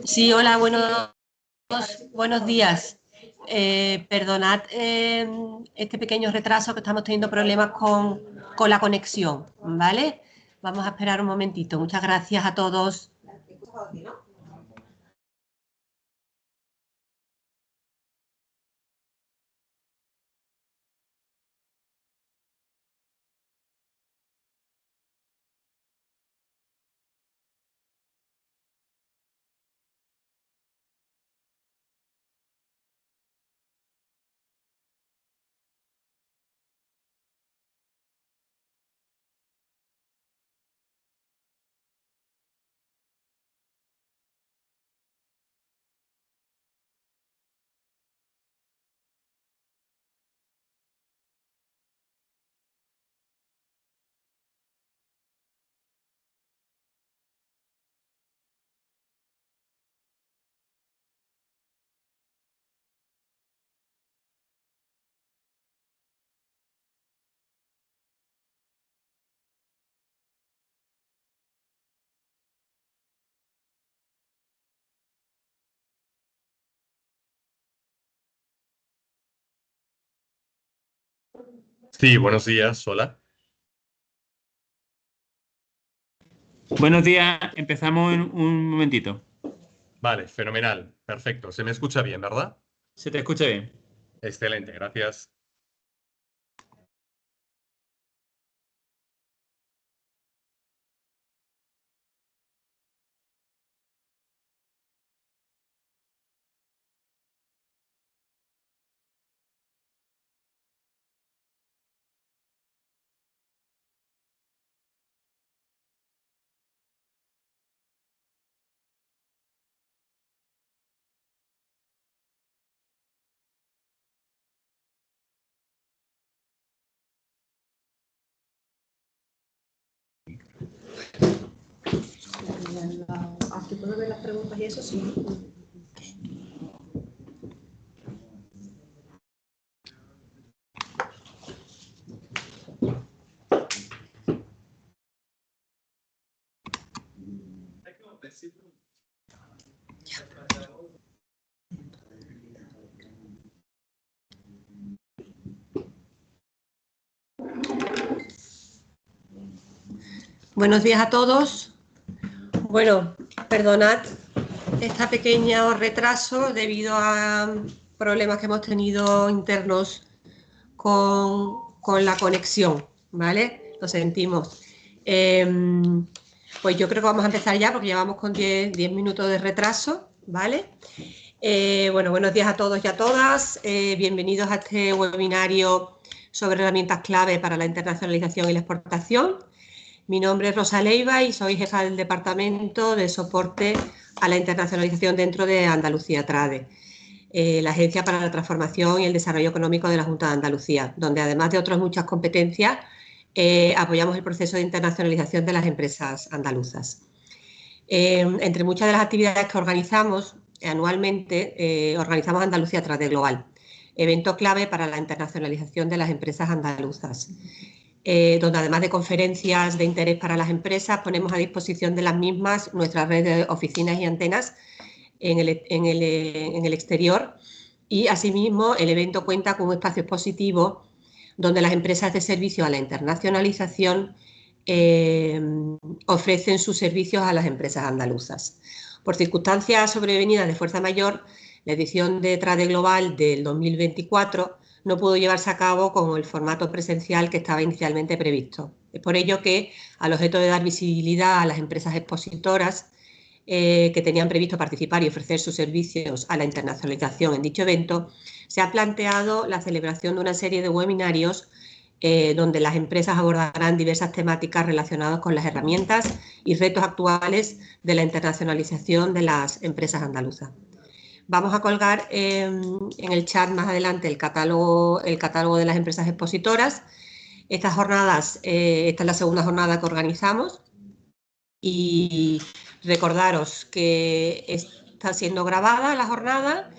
Sí, hola, buenos días. Perdonad este pequeño retraso que estamos teniendo problemas con la conexión, ¿vale? Vamos a esperar un momentito. Muchas gracias a todos. Sí, buenos días, hola. Buenos días, empezamos en un momentito. Vale, fenomenal, perfecto. Se me escucha bien, ¿verdad? ¿Se te escucha bien? Excelente, gracias. Aquí puedo ver las preguntas y eso sí. Buenos días a todos. Bueno, perdonad este pequeño retraso debido a problemas que hemos tenido internos con la conexión, ¿vale? Lo sentimos. Pues yo creo que vamos a empezar ya porque llevamos con 10 minutos de retraso, ¿vale? Bueno, buenos días a todos y a todas. Bienvenidos a este webinario sobre herramientas clave para la internacionalización y la exportación. Mi nombre es Rosa Leiva y soy jefa del Departamento de Soporte a la Internacionalización dentro de Andalucía Trade, la Agencia para la Transformación y el Desarrollo Económico de la Junta de Andalucía, donde además de otras muchas competencias, apoyamos el proceso de internacionalización de las empresas andaluzas. Entre muchas de las actividades que organizamos anualmente, organizamos Andalucía Trade Global, evento clave para la internacionalización de las empresas andaluzas. Donde además de conferencias de interés para las empresas, ponemos a disposición de las mismas nuestra red de oficinas y antenas en el exterior, y asimismo el evento cuenta con un espacio expositivo donde las empresas de servicio a la internacionalización ofrecen sus servicios a las empresas andaluzas. Por circunstancias sobrevenidas de fuerza mayor, la edición de Trade Global del 2024 no pudo llevarse a cabo con el formato presencial que estaba inicialmente previsto. Es por ello que, al objeto de dar visibilidad a las empresas expositoras que tenían previsto participar y ofrecer sus servicios a la internacionalización en dicho evento, se ha planteado la celebración de una serie de webinarios donde las empresas abordarán diversas temáticas relacionadas con las herramientas y retos actuales de la internacionalización de las empresas andaluzas. Vamos a colgar en el chat más adelante el catálogo de las empresas expositoras. Estas jornadas, esta es la segunda jornada que organizamos, y recordaros que está siendo grabada la jornada,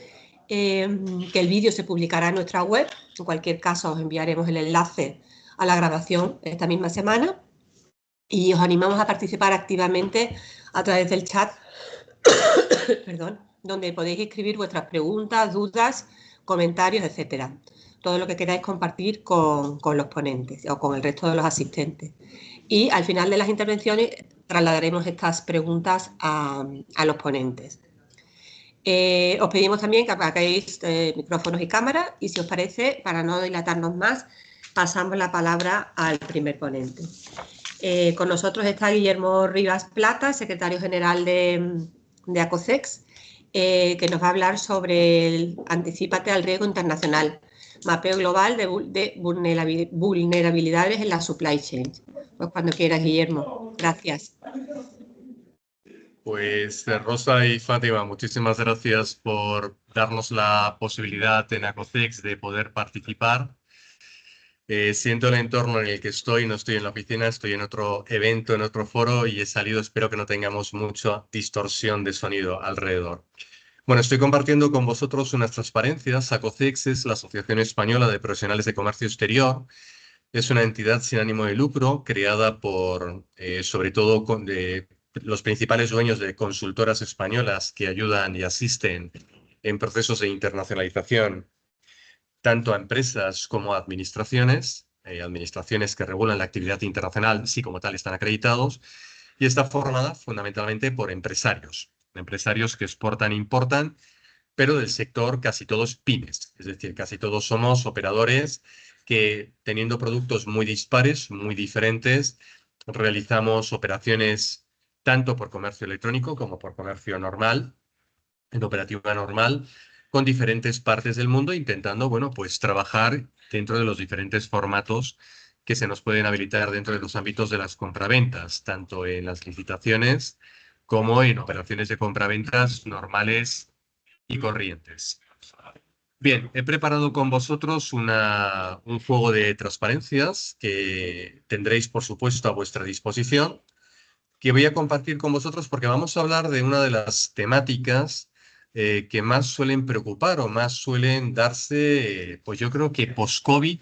que el vídeo se publicará en nuestra web. En cualquier caso, os enviaremos el enlace a la grabación esta misma semana. y os animamos a participar activamente a través del chat, perdón, donde podéis escribir vuestras preguntas, dudas, comentarios, etcétera. Todo lo que queráis compartir con los ponentes o con el resto de los asistentes. Y al final de las intervenciones trasladaremos estas preguntas a los ponentes. Os pedimos también que apaguéis micrófonos y cámaras y, si os parece, para no dilatarnos más, pasamos la palabra al primer ponente. Con nosotros está Guillermo Rivas Plata, secretario general de ACOCEX, que nos va a hablar sobre el Anticípate al Riesgo Internacional, mapeo global de vulnerabilidades en la supply chain. Pues cuando quieras, Guillermo. Gracias. Pues Rosa y Fátima, muchísimas gracias por darnos la posibilidad en ACOCEX de poder participar. Siento el entorno en el que estoy, no estoy en la oficina, estoy en otro evento, en otro foro y he salido, espero que no tengamos mucha distorsión de sonido alrededor. Bueno, estoy compartiendo con vosotros unas transparencias. ACOCEX es la Asociación Española de Profesionales de Comercio Exterior. Es una entidad sin ánimo de lucro creada por, sobre todo, los principales dueños de consultoras españolas que ayudan y asisten en procesos de internacionalización tanto a empresas como a administraciones, administraciones que regulan la actividad internacional, sí como tal están acreditados, y está formada fundamentalmente por empresarios que exportan e importan, pero del sector casi todos pymes, es decir, casi todos somos operadores que, teniendo productos muy dispares, muy diferentes, realizamos operaciones tanto por comercio electrónico como por comercio normal, en operativa normal, con diferentes partes del mundo, intentando, bueno, pues trabajar dentro de los diferentes formatos que se nos pueden habilitar dentro de los ámbitos de las compraventas, tanto en las licitaciones como en operaciones de compraventas normales y corrientes. Bien, he preparado con vosotros un juego de transparencias que tendréis, por supuesto, a vuestra disposición, que voy a compartir con vosotros porque vamos a hablar de una de las temáticas que más suelen preocupar o más suelen darse, pues yo creo que post-COVID,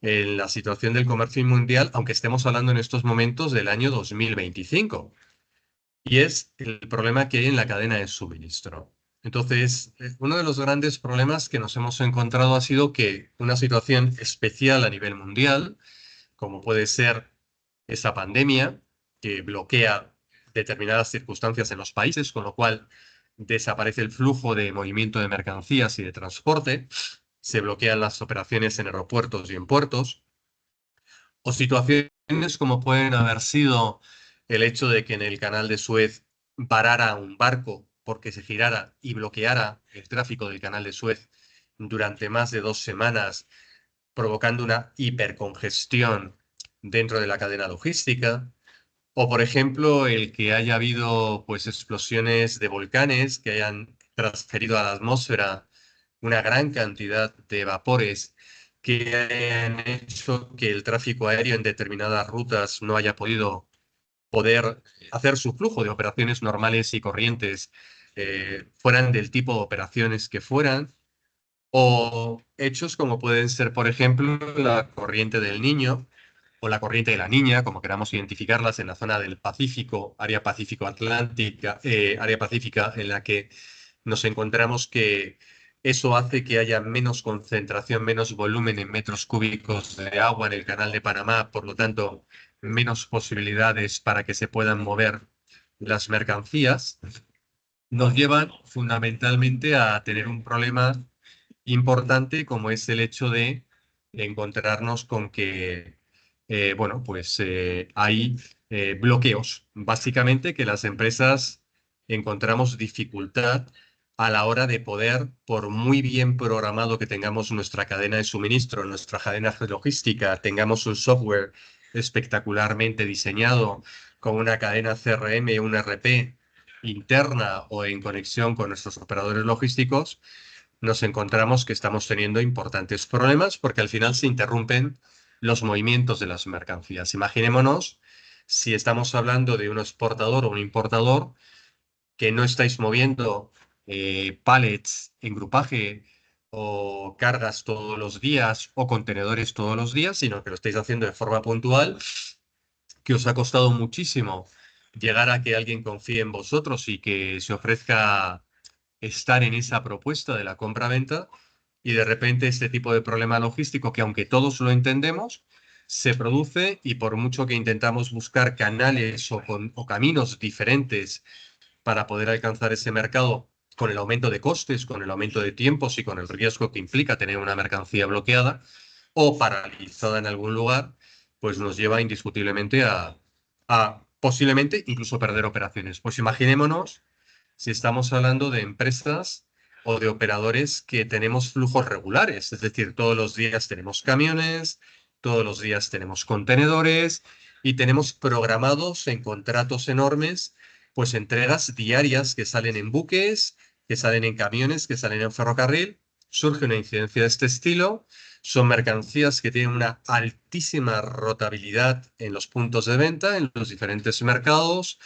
en la situación del comercio mundial, aunque estemos hablando en estos momentos del año 2025. Y es el problema que hay en la cadena de suministro. Entonces, uno de los grandes problemas que nos hemos encontrado ha sido que una situación especial a nivel mundial, como puede ser esa pandemia, que bloquea determinadas circunstancias en los países, con lo cual desaparece el flujo de movimiento de mercancías y de transporte, se bloquean las operaciones en aeropuertos y en puertos, o situaciones como pueden haber sido el hecho de que en el canal de Suez varara un barco porque se girara y bloqueara el tráfico del canal de Suez durante más de 2 semanas, provocando una hipercongestión dentro de la cadena logística. O, por ejemplo, el que haya habido pues, explosiones de volcanes que hayan transferido a la atmósfera una gran cantidad de vapores que hayan hecho que el tráfico aéreo en determinadas rutas no haya podido poder hacer su flujo de operaciones normales y corrientes, fueran del tipo de operaciones que fueran, o hechos como pueden ser, por ejemplo, la corriente del Niño o la corriente de la Niña, como queramos identificarlas, en la zona del Pacífico, área Pacífico-Atlántica, área pacífica en la que nos encontramos que eso hace que haya menos concentración, menos volumen en metros cúbicos de agua en el canal de Panamá, por lo tanto, menos posibilidades para que se puedan mover las mercancías, nos llevan fundamentalmente a tener un problema importante como es el hecho de encontrarnos con que, bueno, pues hay bloqueos, básicamente que las empresas encontramos dificultad a la hora de poder, por muy bien programado que tengamos nuestra cadena de suministro, nuestra cadena logística, tengamos un software espectacularmente diseñado con una cadena CRM, un RP interna o en conexión con nuestros operadores logísticos, nos encontramos que estamos teniendo importantes problemas porque al final se interrumpen los movimientos de las mercancías. Imaginémonos si estamos hablando de un exportador o un importador que no estáis moviendo pallets en grupaje o cargas todos los días o contenedores todos los días, sino que lo estáis haciendo de forma puntual. que os ha costado muchísimo llegar a que alguien confíe en vosotros y que se ofrezca estar en esa propuesta de la compra-venta, y de repente este tipo de problema logístico, que aunque todos lo entendemos, se produce, y por mucho que intentamos buscar canales o caminos diferentes para poder alcanzar ese mercado, con el aumento de costes, con el aumento de tiempos y con el riesgo que implica tener una mercancía bloqueada o paralizada en algún lugar, pues nos lleva indiscutiblemente a posiblemente incluso perder operaciones. Pues imaginémonos si estamos hablando de empresas o de operadores que tenemos flujos regulares, es decir, todos los días tenemos camiones, todos los días tenemos contenedores y tenemos programados en contratos enormes, pues entregas diarias que salen en buques, que salen en camiones, que salen en ferrocarril. Surge una incidencia de este estilo. Son mercancías que tienen una altísima rotabilidad en los puntos de venta, en los diferentes mercados,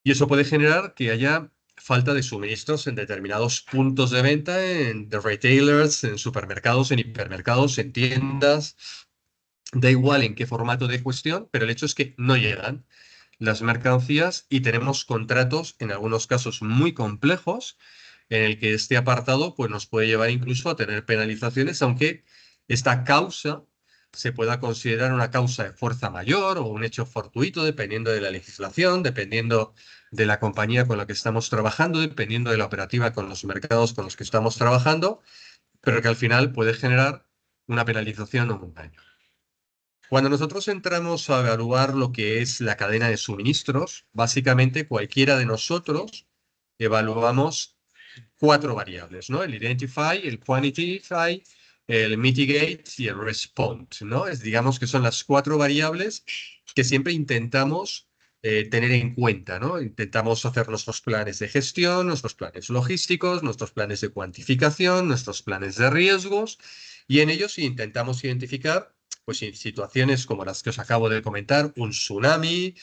y eso puede generar que haya falta de suministros en determinados puntos de venta, en the retailers, en supermercados, en hipermercados, en tiendas. Da igual en qué formato de cuestión, pero el hecho es que no llegan las mercancías y tenemos contratos, en algunos casos muy complejos, en el que este apartado pues, nos puede llevar incluso a tener penalizaciones, aunque esta causa se pueda considerar una causa de fuerza mayor o un hecho fortuito, dependiendo de la legislación, dependiendo de la compañía con la que estamos trabajando, dependiendo de la operativa con los mercados con los que estamos trabajando, pero que al final puede generar una penalización o un daño. Cuando nosotros entramos a evaluar lo que es la cadena de suministros, básicamente cualquiera de nosotros evaluamos 4 variables, ¿no? El identify, el quantify, el mitigate y el respond, ¿no? Digamos que son las 4 variables que siempre intentamos tener en cuenta, ¿no? Intentamos hacer nuestros planes de gestión, nuestros planes logísticos, nuestros planes de cuantificación, nuestros planes de riesgos, y en ellos intentamos identificar, pues, en situaciones como las que os acabo de comentar, un tsunami,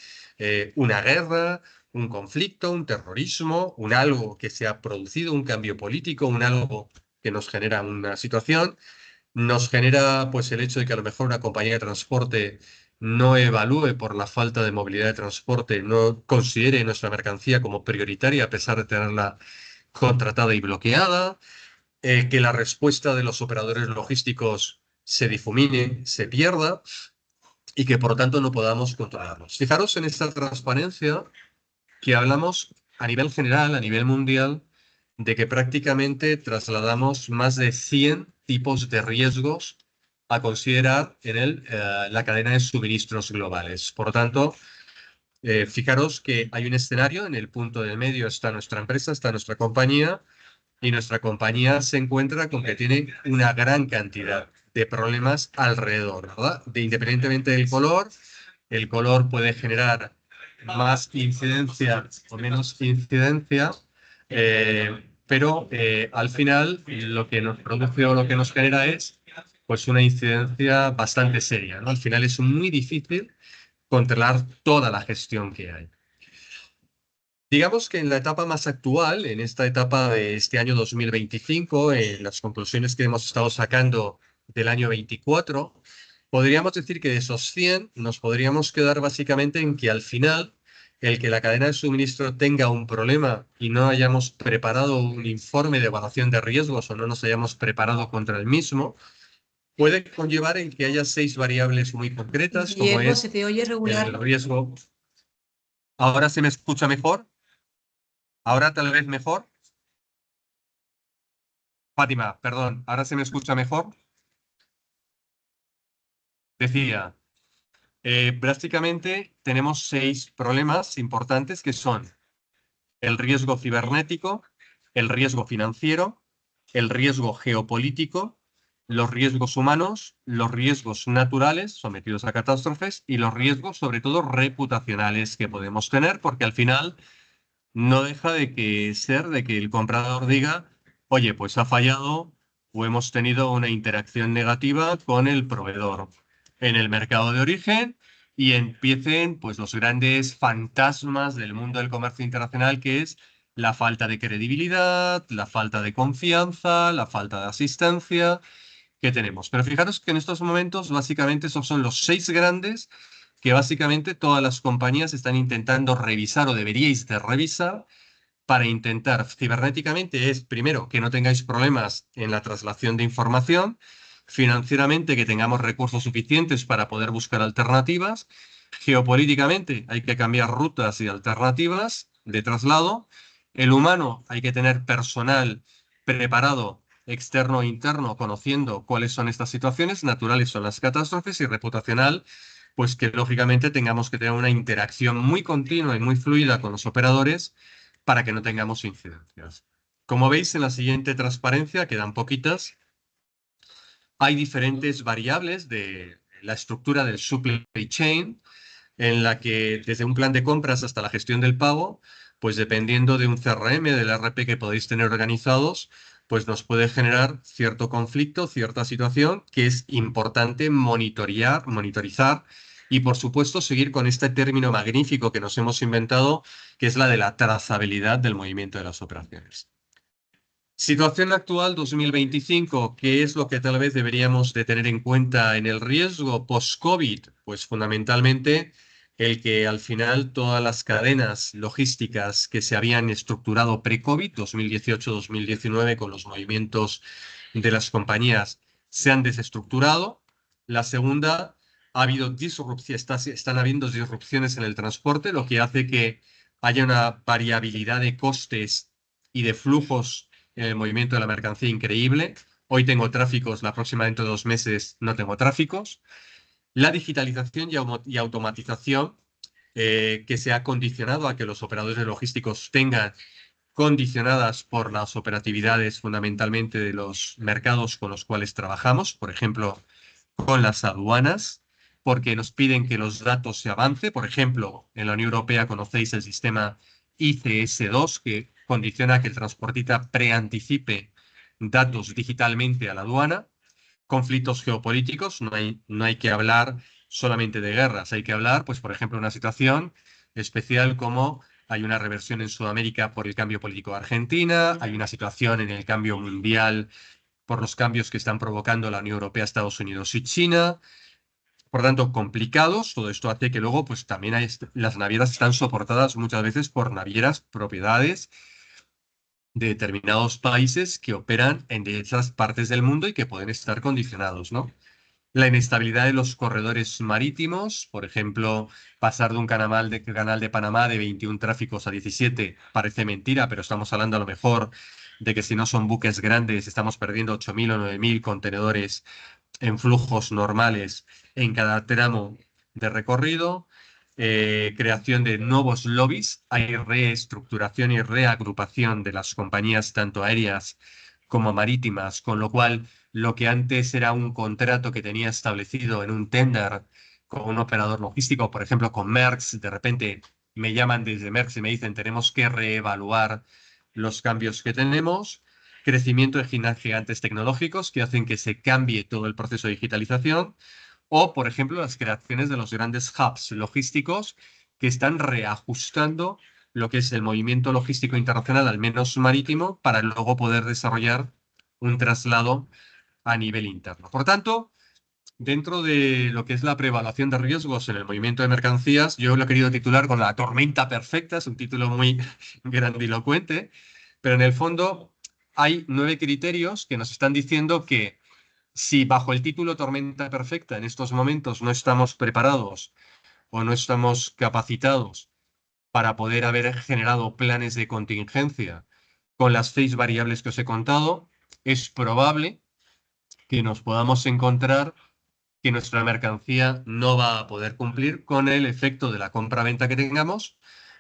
una guerra, un conflicto, un terrorismo, un algo que se ha producido, un cambio político, un algo que nos genera una situación, nos genera pues el hecho de que a lo mejor una compañía de transporte no evalúe por la falta de movilidad de transporte, no considere nuestra mercancía como prioritaria a pesar de tenerla contratada y bloqueada, que la respuesta de los operadores logísticos se difumine, se pierda y que por lo tanto no podamos controlarlos. Fijaros en esta transparencia que hablamos a nivel general, a nivel mundial, de que prácticamente trasladamos más de 100 tipos de riesgos a considerar en la cadena de suministros globales. Por lo tanto, fijaros que hay un escenario, en el punto del medio está nuestra empresa, está nuestra compañía, y nuestra compañía se encuentra con que tiene una gran cantidad de problemas alrededor, ¿verdad? Independientemente del color, el color puede generar más incidencia o menos incidencia, pero al final lo que nos produce o lo que nos genera es pues una incidencia bastante seria, ¿no? Al final es muy difícil controlar toda la gestión que hay. Digamos que en la etapa más actual, en esta etapa de este año 2025, en las conclusiones que hemos estado sacando del año 24, podríamos decir que de esos 100 nos podríamos quedar básicamente en que al final el que la cadena de suministro tenga un problema y no hayamos preparado un informe de evaluación de riesgos o no nos hayamos preparado contra el mismo, puede conllevar en que haya 6 variables muy concretas, como Guillermo, es se te oye regular. el riesgo. ¿Ahora se me escucha mejor? ¿Ahora tal vez mejor? Fátima, perdón, ¿ahora se me escucha mejor? Decía, prácticamente tenemos 6 problemas importantes que son el riesgo cibernético, el riesgo financiero, el riesgo geopolítico, los riesgos humanos, los riesgos naturales sometidos a catástrofes y los riesgos, sobre todo, reputacionales que podemos tener, porque al final no deja de que el comprador diga, oye, pues ha fallado o hemos tenido una interacción negativa con el proveedor en el mercado de origen, y empiecen pues los grandes fantasmas del mundo del comercio internacional, que es la falta de credibilidad, la falta de confianza, la falta de asistencia que tenemos. Pero fijaros que en estos momentos básicamente esos son los 6 grandes que básicamente todas las compañías están intentando revisar o deberíais de revisar para intentar cibernéticamente es, primero, que no tengáis problemas en la traslación de información, financieramente que tengamos recursos suficientes para poder buscar alternativas, geopolíticamente hay que cambiar rutas y alternativas de traslado, el humano hay que tener personal preparado externo e interno, conociendo cuáles son estas situaciones, naturales son las catástrofes y reputacional, pues que lógicamente tengamos que tener una interacción muy continua y muy fluida con los operadores para que no tengamos incidencias. Como veis en la siguiente transparencia, quedan poquitas, hay diferentes variables de la estructura del supply chain, en la que desde un plan de compras hasta la gestión del pago, pues dependiendo de un CRM, del RP que podéis tener organizados, pues nos puede generar cierto conflicto, cierta situación que es importante monitorizar y, por supuesto, seguir con este término magnífico que nos hemos inventado, que es la de la trazabilidad del movimiento de las operaciones. Situación actual 2025, ¿qué es lo que tal vez deberíamos de tener en cuenta en el riesgo post-COVID? Pues fundamentalmente el que al final todas las cadenas logísticas que se habían estructurado pre-COVID, 2018-2019, con los movimientos de las compañías, se han desestructurado. La segunda, ha habido están habiendo disrupciones en el transporte, lo que hace que haya una variabilidad de costes y de flujos en el movimiento de la mercancía increíble. Hoy tengo tráficos, la próxima dentro de 2 meses no tengo tráficos. La digitalización y automatización que se ha condicionado a que los operadores logísticos tengan condicionadas por las operatividades fundamentalmente de los mercados con los cuales trabajamos, por ejemplo, con las aduanas, porque nos piden que los datos se avance. Por ejemplo, en la Unión Europea conocéis el sistema ICS2, que condiciona que el transportista preanticipe datos digitalmente a la aduana. Conflictos geopolíticos, no hay que hablar solamente de guerras, hay que hablar, pues, por ejemplo, de una situación especial como hay una reversión en Sudamérica por el cambio político de Argentina, hay una situación en el cambio mundial por los cambios que están provocando la Unión Europea, Estados Unidos y China. Por tanto, complicados. Todo esto hace que luego, pues también las navieras están soportadas muchas veces por navieras propiedades de determinados países que operan en esas partes del mundo y que pueden estar condicionados, ¿no? La inestabilidad de los corredores marítimos, por ejemplo, pasar de un canal de Panamá de 21 tráficos a 17 parece mentira, pero estamos hablando a lo mejor de que si no son buques grandes estamos perdiendo 8.000 o 9.000 contenedores en flujos normales en cada tramo de recorrido. Creación de nuevos lobbies, hay reestructuración y reagrupación de las compañías tanto aéreas como marítimas, con lo cual lo que antes era un contrato que tenía establecido en un tender con un operador logístico, por ejemplo con Maersk, de repente me llaman desde Maersk y me dicen tenemos que reevaluar los cambios que tenemos. Crecimiento de gigantes tecnológicos que hacen que se cambie todo el proceso de digitalización. O, por ejemplo, las creaciones de los grandes hubs logísticos que están reajustando lo que es el movimiento logístico internacional, al menos marítimo, para luego poder desarrollar un traslado a nivel interno. Por tanto, dentro de lo que es la preevaluación de riesgos en el movimiento de mercancías, yo lo he querido titular con la tormenta perfecta, es un título muy grandilocuente, pero en el fondo hay 9 criterios que nos están diciendo que si bajo el título tormenta perfecta en estos momentos no estamos preparados o no estamos capacitados para poder haber generado planes de contingencia con las 6 variables que os he contado, es probable que nos podamos encontrar que nuestra mercancía no va a poder cumplir con el efecto de la compra-venta que tengamos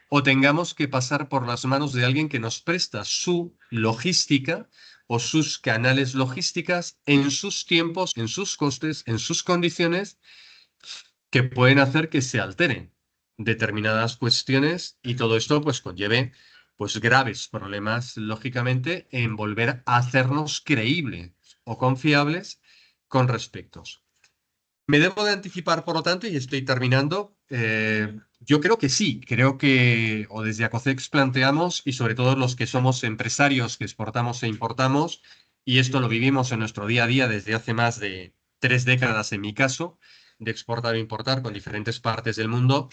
o tengamos que pasar por las manos de alguien que nos presta su logística o sus canales logísticas en sus tiempos, en sus costes, en sus condiciones, que pueden hacer que se alteren determinadas cuestiones y todo esto pues conlleve pues graves problemas, lógicamente, en volver a hacernos creíbles o confiables con respectos. Me debo de anticipar, por lo tanto, y estoy terminando. Yo creo que sí, creo que, o desde Acocex planteamos, y sobre todo los que somos empresarios que exportamos e importamos, y esto lo vivimos en nuestro día a día desde hace más de 3 décadas en mi caso, de exportar o importar con diferentes partes del mundo?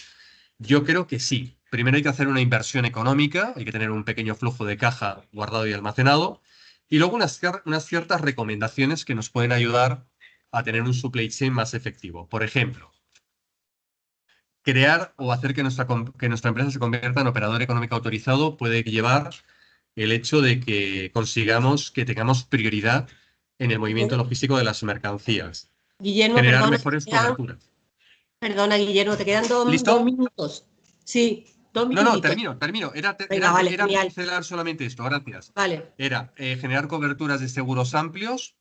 Yo creo que sí. Primero hay que hacer una inversión económica, hay que tener un pequeño flujo de caja guardado y almacenado, y luego unas ciertas recomendaciones que nos pueden ayudar a tener un supply chain más efectivo. Por ejemplo, crear o hacer que nuestra empresa se convierta en operador económico autorizado puede llevar el hecho de que consigamos que tengamos prioridad en el movimiento logístico de las mercancías. Guillermo, Generar perdona, mejores coberturas. perdona, Guillermo, te quedan dos ¿Listo? minutos. Sí, dos No, minutitos. termino. Venga, vale, Era genial. pincelar solamente esto, gracias. Vale. Era generar coberturas de seguros amplios,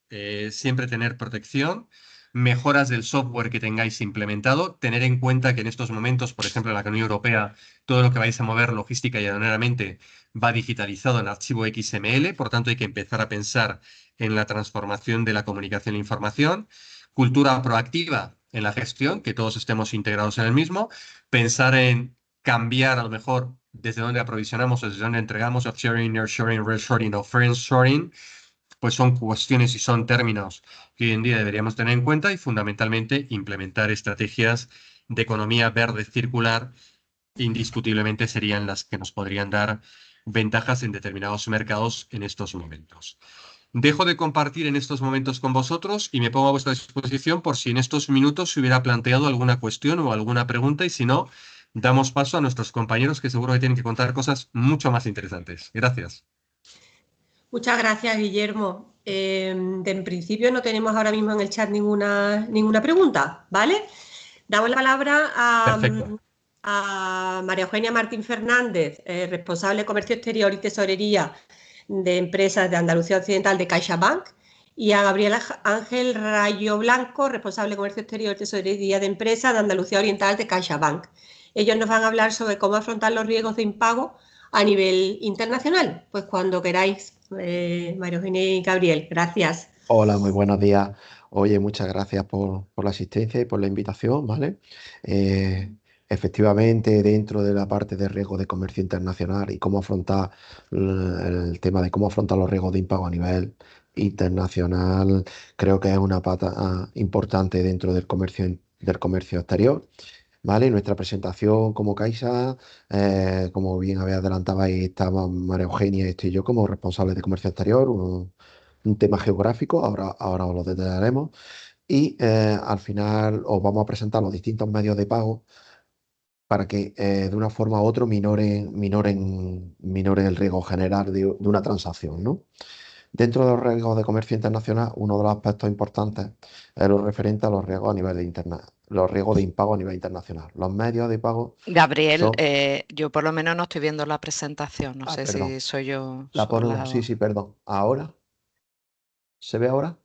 siempre tener protección, mejoras del software que tengáis implementado, tener en cuenta que en estos momentos, por ejemplo, en la Unión Europea, todo lo que vais a mover logística y aduanalmente va digitalizado en archivo XML, por tanto hay que empezar a pensar en la transformación de la comunicación e información, cultura proactiva en la gestión, que todos estemos integrados en el mismo, pensar en cambiar a lo mejor desde dónde aprovisionamos o desde dónde entregamos, offshoring, nearshoring, reshoring o friendshoring, pues son cuestiones y son términos que hoy en día deberíamos tener en cuenta y fundamentalmente implementar estrategias de economía verde circular indiscutiblemente serían las que nos podrían dar ventajas en determinados mercados en estos momentos. Dejo de compartir en estos momentos con vosotros y me pongo a vuestra disposición por si en estos minutos se hubiera planteado alguna cuestión o alguna pregunta y si no, damos paso a nuestros compañeros que seguro que tienen que contar cosas mucho más interesantes. Gracias. Muchas gracias, Guillermo. En principio no tenemos ahora mismo en el chat ninguna pregunta, ¿vale? Damos la palabra Perfecto. a María Eugenia Martín Fernández, responsable de Comercio Exterior y Tesorería de Empresas de Andalucía Occidental de CaixaBank, y a Gabriel Ángel Rayo Blanco, responsable de Comercio Exterior y Tesorería de Empresas de Andalucía Oriental de CaixaBank. Ellos nos van a hablar sobre cómo afrontar los riesgos de impago a nivel internacional. Pues cuando queráis, María Eugenia y Gabriel. Gracias. Hola, muy buenos días. Oye, muchas gracias por la asistencia y por la invitación, ¿vale? Eh, Efectivamente, dentro de la parte de riesgo de comercio internacional y cómo afrontar el tema de cómo afrontar los riesgos de impago a nivel internacional, creo que es una pata importante dentro del comercio exterior. ¿Vale? Nuestra presentación como Caixa, como bien había adelantado, ahí estaba María Eugenia y estoy yo como responsables de comercio exterior, un tema geográfico, ahora os lo detallaremos. Y al final os vamos a presentar los distintos medios de pago para que de una forma u otra minoren el riesgo general de una transacción, ¿no? Dentro de los riesgos de comercio internacional, uno de los aspectos importantes es lo referente a los riesgos a nivel los riesgos de impago a nivel internacional. Los medios de pago Gabriel, son... yo por lo menos no estoy viendo la presentación, no sé perdón. si soy yo La sola pongo, sí, perdón. ¿Ahora? ¿Se ve ahora?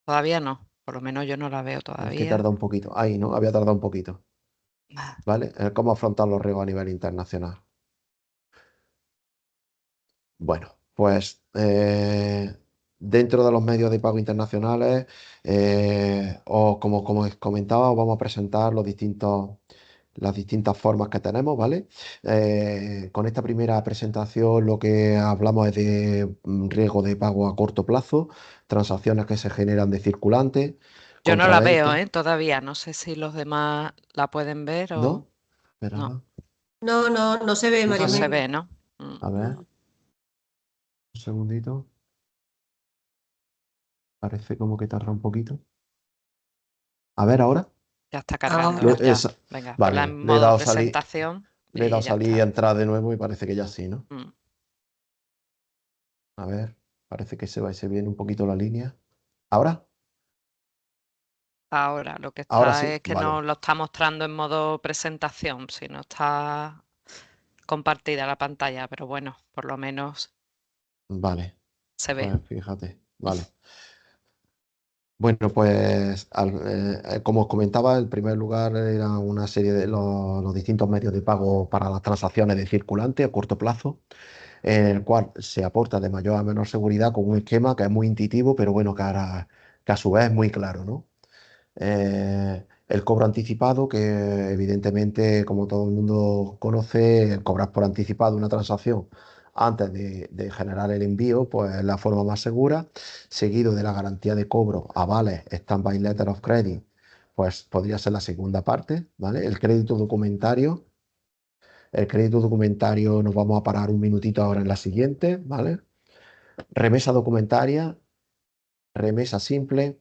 Todavía no, por lo menos yo no la veo Es que todavía. tarda un poquito. Ahí, ¿no? Había tardado un poquito. ¿Vale? ¿Cómo afrontar los riesgos a nivel internacional? Bueno, pues dentro de los medios de pago internacionales, o como os comentaba, os vamos a presentar las distintas formas que tenemos, ¿vale? Con esta primera presentación lo que hablamos es de riesgo de pago a corto plazo, transacciones que se generan de circulante, Yo no la veo, compraventa. todavía. No sé si los demás la pueden ver o ¿No? Espera, no. No se ve, ¿no María No se se ve? Eugenia. ve, ¿no? Mm. A ver, un segundito. Parece como que tarda un poquito. A ver, ahora. Ya está cargando, Ahora. ya. Venga, ponla Vale, en modo presentación le he dado y ya salir y está. entrar de nuevo y parece que ya sí, ¿no? Mm. A ver, parece que se viene un poquito la línea. ¿Ahora? Ahora lo que Ahora está sí, es que vale, nos lo está mostrando en modo presentación, si no está compartida la pantalla, pero bueno, por lo menos vale. se ve. Pues fíjate, vale. Bueno, pues como os comentaba, en primer lugar era una serie de los distintos medios de pago para las transacciones de circulante a corto plazo, en el cual se aporta de mayor a menor seguridad con un esquema que es muy intuitivo, pero bueno, que a su vez es muy claro, ¿no? El cobro anticipado, que evidentemente, como todo el mundo conoce, el cobrar por anticipado una transacción antes de generar el envío, pues es la forma más segura, seguido de la garantía de cobro, avales, stand-by letter of credit, pues podría ser la segunda parte, ¿vale? El crédito documentario. El crédito documentario nos vamos a parar un minutito ahora en la siguiente, ¿vale? Remesa documentaria, remesa simple,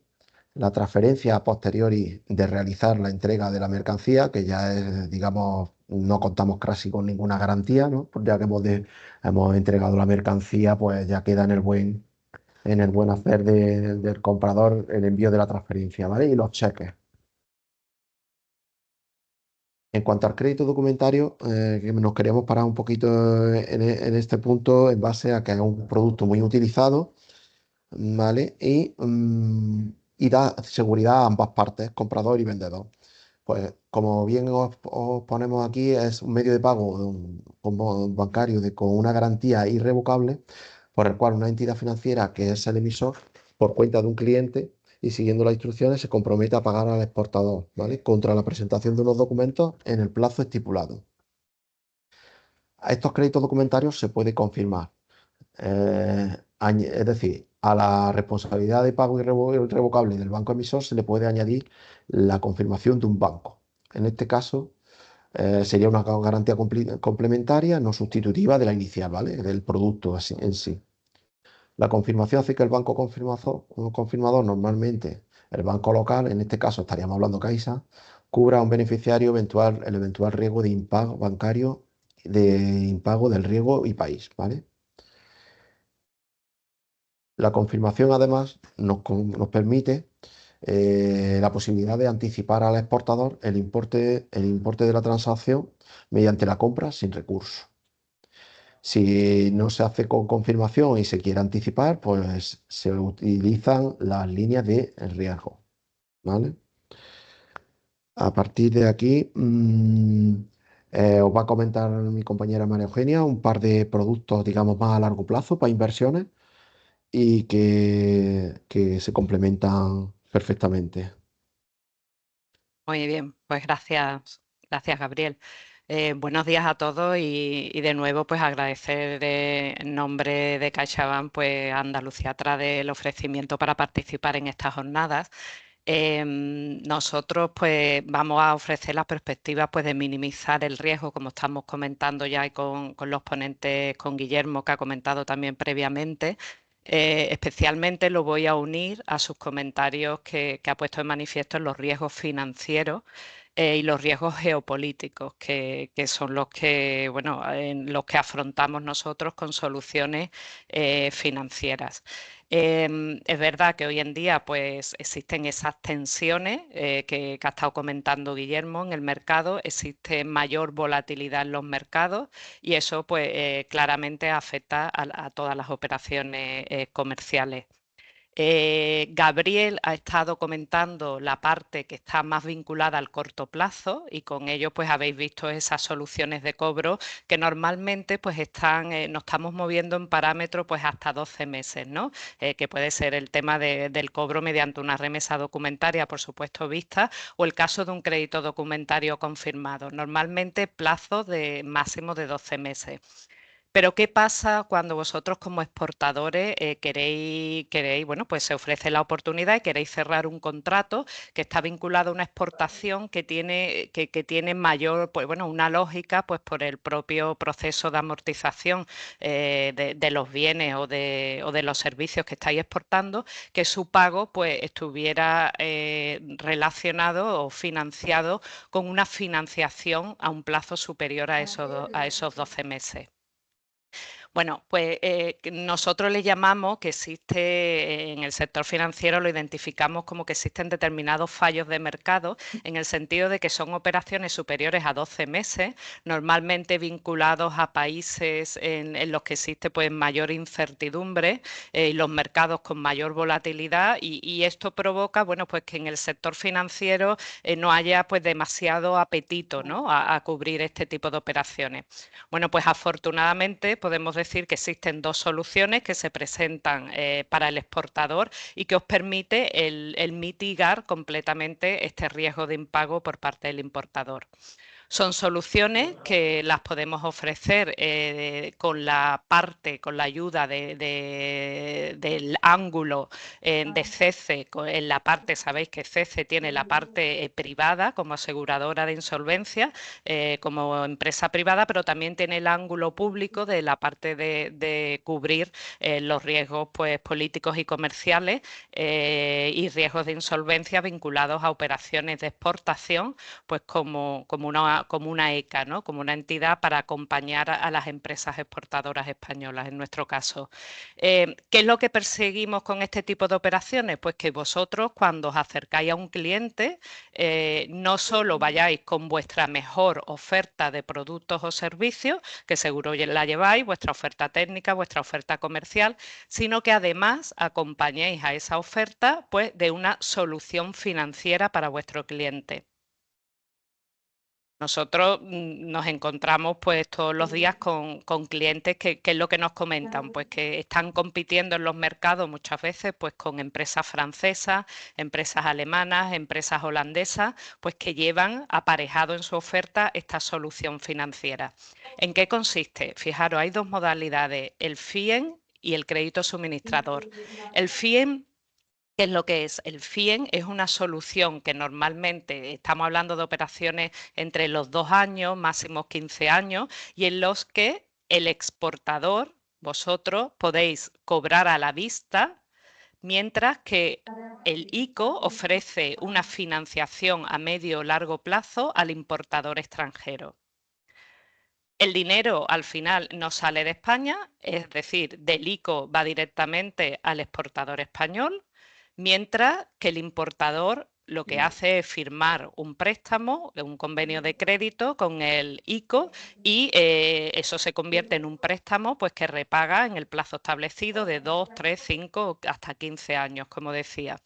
la transferencia a posteriori de realizar la entrega de la mercancía, que ya es, digamos, no contamos casi con ninguna garantía, ¿no? Pues ya que hemos entregado la mercancía, pues ya queda en el buen hacer del comprador el envío de la transferencia, ¿vale? Y los cheques. En cuanto al crédito documentario, que nos queríamos parar un poquito en este punto en base a que es un producto muy utilizado, ¿vale? Y da seguridad a ambas partes, comprador y vendedor. Pues como bien os ponemos aquí, es un medio de pago como bancario con una garantía irrevocable, por el cual una entidad financiera que es el emisor, por cuenta de un cliente y siguiendo las instrucciones, se compromete a pagar al exportador, ¿vale? Contra la presentación de unos documentos en el plazo estipulado. A estos créditos documentarios se puede confirmar, es decir, a la responsabilidad de pago irrevocable del banco emisor se le puede añadir la confirmación de un banco. En este caso, sería una garantía complementaria, no sustitutiva de la inicial, ¿vale? Del producto en sí. La confirmación hace que el banco confirmador, normalmente el banco local, en este caso estaríamos hablando Caixa, cubra a un beneficiario el eventual riesgo de impago bancario, de impago del riesgo y país, ¿vale? La confirmación además nos permite la posibilidad de anticipar al exportador el importe de la transacción mediante la compra sin recurso. Si no se hace con confirmación y se quiere anticipar, pues se utilizan las líneas de riesgo, ¿vale? A partir de aquí, os va a comentar mi compañera María Eugenia un par de productos, digamos, más a largo plazo para inversiones y que se complementan perfectamente. Muy bien, pues gracias Gabriel. Buenos días a todos y de nuevo pues agradecer en nombre de CaixaBank pues a Andalucía Trade el ofrecimiento para participar en estas jornadas. Nosotros pues vamos a ofrecer las perspectivas pues de minimizar el riesgo, como estamos comentando ya y con los ponentes, con Guillermo, que ha comentado también previamente. Especialmente lo voy a unir a sus comentarios que ha puesto en manifiesto en los riesgos financieros y los riesgos geopolíticos, que son los que, bueno, en los que afrontamos nosotros con soluciones financieras. Es verdad que hoy en día pues, existen esas tensiones que ha estado comentando Guillermo en el mercado, existe mayor volatilidad en los mercados y eso pues, claramente afecta a todas las operaciones comerciales. Gabriel ha estado comentando la parte que está más vinculada al corto plazo y con ello pues habéis visto esas soluciones de cobro que normalmente pues nos estamos moviendo en parámetros pues hasta 12 meses, ¿no? Que puede ser el tema del cobro mediante una remesa documentaria, por supuesto vista, o el caso de un crédito documentario confirmado. Normalmente plazos de máximo de 12 meses. Pero ¿qué pasa cuando vosotros como exportadores queréis, bueno, pues se ofrece la oportunidad y queréis cerrar un contrato que está vinculado a una exportación que tiene mayor, pues bueno, una lógica, pues por el propio proceso de amortización de los bienes o de los servicios que estáis exportando, que su pago pues estuviera relacionado o financiado con una financiación a un plazo superior a esos 12 meses? Bueno, pues nosotros le llamamos que existe en el sector financiero, lo identificamos como que existen determinados fallos de mercado en el sentido de que son operaciones superiores a 12 meses, normalmente vinculados a países en los que existe pues mayor incertidumbre y los mercados con mayor volatilidad y esto provoca, bueno, pues que en el sector financiero no haya pues demasiado apetito, ¿no? a cubrir este tipo de operaciones. Bueno, pues afortunadamente podemos decir que existen dos soluciones que se presentan para el exportador y que os permite el mitigar completamente este riesgo de impago por parte del importador. Son soluciones que las podemos ofrecer con la ayuda del ángulo de CECE. En la parte, sabéis que CECE tiene la parte privada como aseguradora de insolvencia, como empresa privada, pero también tiene el ángulo público de la parte de cubrir los riesgos pues, políticos y comerciales y riesgos de insolvencia vinculados a operaciones de exportación, pues como una ECA, ¿no? Como una entidad para acompañar a las empresas exportadoras españolas, en nuestro caso. ¿Qué es lo que perseguimos con este tipo de operaciones? Pues que vosotros, cuando os acercáis a un cliente, no solo vayáis con vuestra mejor oferta de productos o servicios, que seguro la lleváis, vuestra oferta técnica, vuestra oferta comercial, sino que además acompañéis a esa oferta pues, de una solución financiera para vuestro cliente. Nosotros nos encontramos pues todos los días con clientes que es lo que nos comentan, pues que están compitiendo en los mercados muchas veces pues con empresas francesas, empresas alemanas, empresas holandesas, pues que llevan aparejado en su oferta esta solución financiera. ¿En qué consiste? Fijaros, hay dos modalidades, el FIEN y el crédito suministrador. El FIEN, ¿qué es lo que es? El FIEN es una solución que normalmente estamos hablando de operaciones entre los 2 años, máximo 15 años, y en los que el exportador, vosotros, podéis cobrar a la vista, mientras que el ICO ofrece una financiación a medio o largo plazo al importador extranjero. El dinero al final no sale de España, es decir, del ICO va directamente al exportador español, mientras que el importador lo que hace es firmar un préstamo, un convenio de crédito con el ICO y eso se convierte en un préstamo pues, que repaga en el plazo establecido de 2, 3, 5 hasta 15 años, como decía.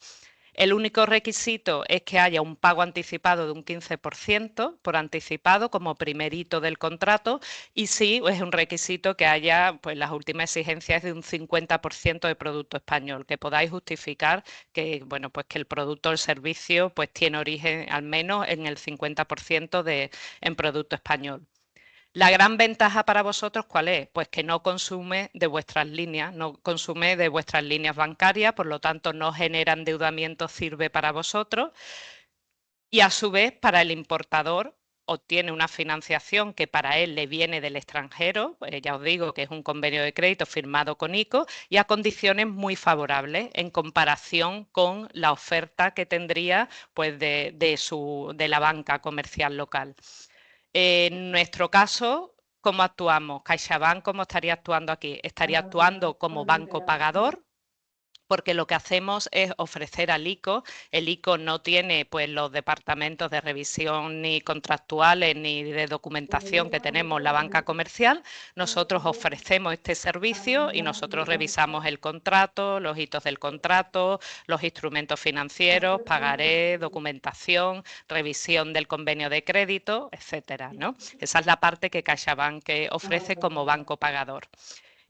El único requisito es que haya un pago anticipado de un 15% por anticipado como primer hito del contrato y sí es un requisito que haya pues las últimas exigencias de un 50% de producto español, que podáis justificar que bueno pues que el producto o el servicio pues tiene origen al menos en el 50% en producto español. La gran ventaja para vosotros, ¿cuál es? Pues que no consume de vuestras líneas, no consume de vuestras líneas bancarias, por lo tanto no genera endeudamiento, sirve para vosotros y a su vez para el importador obtiene una financiación que para él le viene del extranjero, pues ya os digo que es un convenio de crédito firmado con ICO y a condiciones muy favorables en comparación con la oferta que tendría pues, de la banca comercial local. En nuestro caso, ¿cómo actuamos? CaixaBank, ¿cómo estaría actuando aquí? Estaría actuando como banco pagador, porque lo que hacemos es ofrecer al ICO. El ICO no tiene pues, los departamentos de revisión ni contractuales ni de documentación que tenemos la banca comercial. Nosotros ofrecemos este servicio y nosotros revisamos el contrato, los hitos del contrato, los instrumentos financieros, pagaré, documentación, revisión del convenio de crédito, etcétera, ¿no? Esa es la parte que CaixaBank ofrece como banco pagador.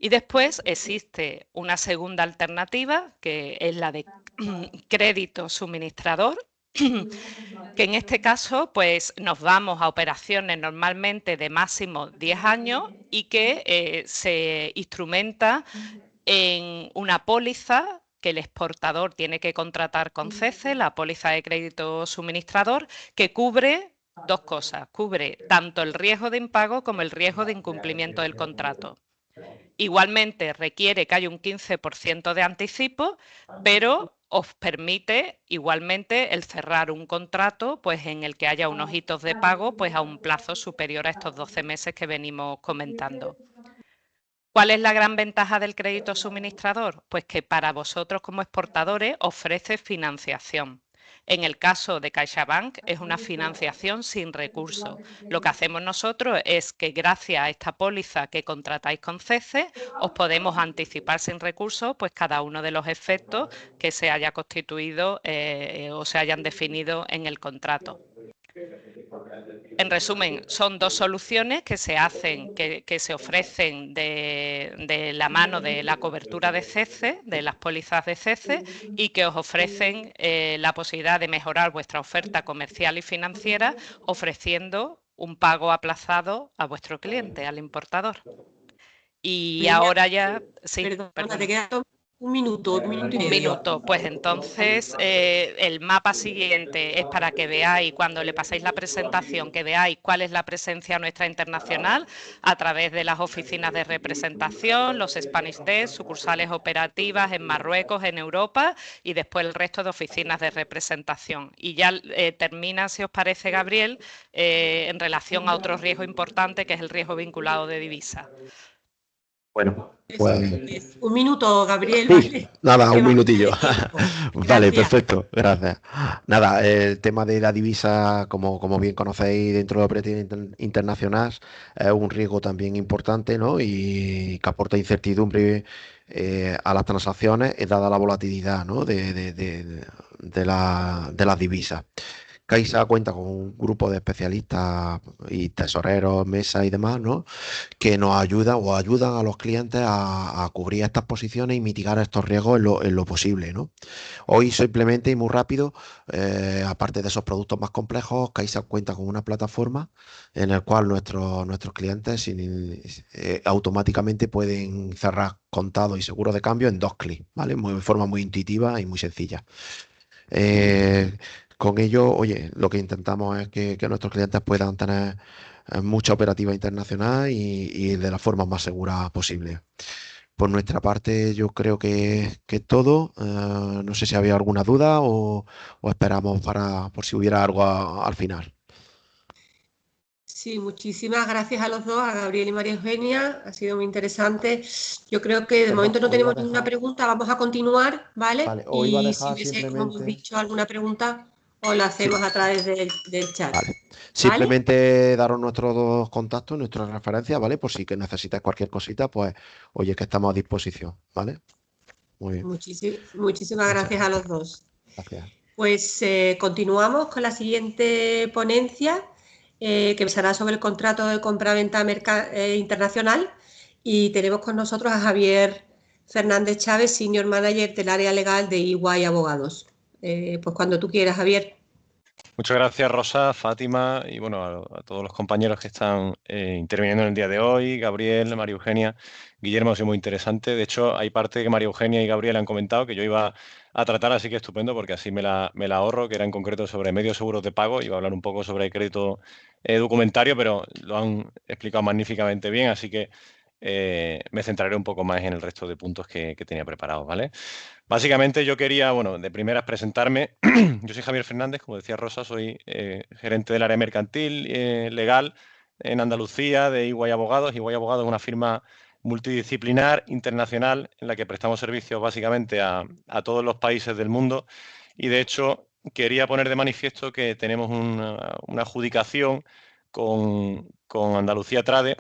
Y después existe una segunda alternativa, que es la de crédito suministrador, que en este caso pues, nos vamos a operaciones normalmente de máximo 10 años y que se instrumenta en una póliza que el exportador tiene que contratar con CECE, la póliza de crédito suministrador, que cubre dos cosas, cubre tanto el riesgo de impago como el riesgo de incumplimiento del contrato. Igualmente requiere que haya un 15% de anticipo, pero os permite igualmente el cerrar un contrato pues, en el que haya unos hitos de pago pues, a un plazo superior a estos 12 meses que venimos comentando. ¿Cuál es la gran ventaja del crédito suministrador? Pues que para vosotros como exportadores ofrece financiación. En el caso de CaixaBank es una financiación sin recursos. Lo que hacemos nosotros es que gracias a esta póliza que contratáis con CECE os podemos anticipar sin recursos pues cada uno de los efectos que se haya constituido o se hayan definido en el contrato. En resumen, son dos soluciones que se hacen, que se ofrecen de la mano de la cobertura de CECE, de las pólizas de CECE, y que os ofrecen la posibilidad de mejorar vuestra oferta comercial y financiera ofreciendo un pago aplazado a vuestro cliente, al importador. Y Virginia, ahora ya, sí, perdona, perdona. te queda un minuto y Un medio. minuto, pues entonces el mapa siguiente es para que veáis, cuando le paséis la presentación, que veáis cuál es la presencia nuestra internacional a través de las oficinas de representación, los Spanish Desk, sucursales operativas en Marruecos, en Europa, y después el resto de oficinas de representación. Y ya termina, si os parece, Gabriel, en relación a otro riesgo importante, que es el riesgo vinculado de divisa. Bueno, pues Un minuto, Gabriel, sí, ¿vale? nada, Que un vamos minutillo. de tiempo. Vale, Gracias. perfecto, gracias. Nada, el tema de la divisa, como bien conocéis, dentro de la operativa internacional, es un riesgo también importante, ¿no? Y que aporta incertidumbre a las transacciones, dada la volatilidad, ¿no? de las divisas. Caixa cuenta con un grupo de especialistas y tesoreros, mesas y demás, ¿no? Que nos ayudan o ayudan a los clientes a cubrir estas posiciones y mitigar estos riesgos en lo posible, ¿no? Hoy simplemente y muy rápido, aparte de esos productos más complejos, Caixa cuenta con una plataforma en la cual nuestros clientes automáticamente pueden cerrar contados y seguros de cambio en 2 clics, ¿vale? De forma muy intuitiva y muy sencilla. Eh, con ello, oye, lo que intentamos es que nuestros clientes puedan tener mucha operativa internacional y de la forma más segura posible. Por nuestra parte, yo creo que todo. No sé si había alguna duda o esperamos por si hubiera algo al final. Sí, muchísimas gracias a los dos, a Gabriel y María Eugenia. Ha sido muy interesante. Yo creo que de Perdón, momento no os iba a tenemos ninguna dejar, pregunta. Vamos a continuar, ¿vale? vale, os iba a Y si dejar hubiese, como hemos simplemente, dicho, alguna pregunta, os la sí, hacemos a través del chat, vale, ¿vale? simplemente daros nuestros dos contactos, nuestras referencias, ¿vale? Por si que necesitáis cualquier cosita, pues, oye, que estamos a disposición, ¿vale? Muy bien, Muchísimas muchas gracias a los dos. gracias. Pues continuamos con la siguiente ponencia, que será sobre el contrato de compraventa internacional, y tenemos con nosotros a Javier Fernández Chávez, Senior Manager del área legal de EY Abogados. Pues cuando tú quieras, Javier. Muchas gracias, Rosa, Fátima y bueno, a todos los compañeros que están interviniendo en el día de hoy, Gabriel, María Eugenia, Guillermo, ha sido muy interesante. De hecho, hay parte que María Eugenia y Gabriel han comentado que yo iba a tratar, así que estupendo, porque así me la ahorro, que era en concreto sobre medios seguros de pago. Iba a hablar un poco sobre crédito documentario, pero lo han explicado magníficamente bien, así que me centraré un poco más en el resto de puntos que tenía preparados, ¿vale? Básicamente yo quería, bueno, de primeras presentarme. Yo soy Javier Fernández, como decía Rosa, soy gerente del área mercantil legal en Andalucía de EY Abogados. EY Abogados es una firma multidisciplinar internacional en la que prestamos servicios básicamente a todos los países del mundo y de hecho quería poner de manifiesto que tenemos una adjudicación con Andalucía Trade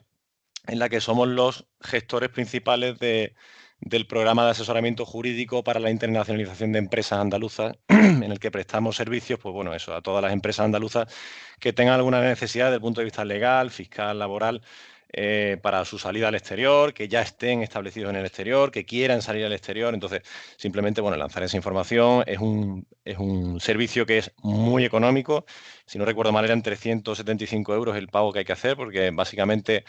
en la que somos los gestores principales del programa de asesoramiento jurídico para la internacionalización de empresas andaluzas, en el que prestamos servicios, pues bueno, eso, a todas las empresas andaluzas que tengan alguna necesidad desde el punto de vista legal, fiscal, laboral, para su salida al exterior, que ya estén establecidos en el exterior, que quieran salir al exterior. Entonces, simplemente, bueno, lanzar esa información. Es un servicio que es muy económico. Si no recuerdo mal, eran 375 euros el pago que hay que hacer, porque básicamente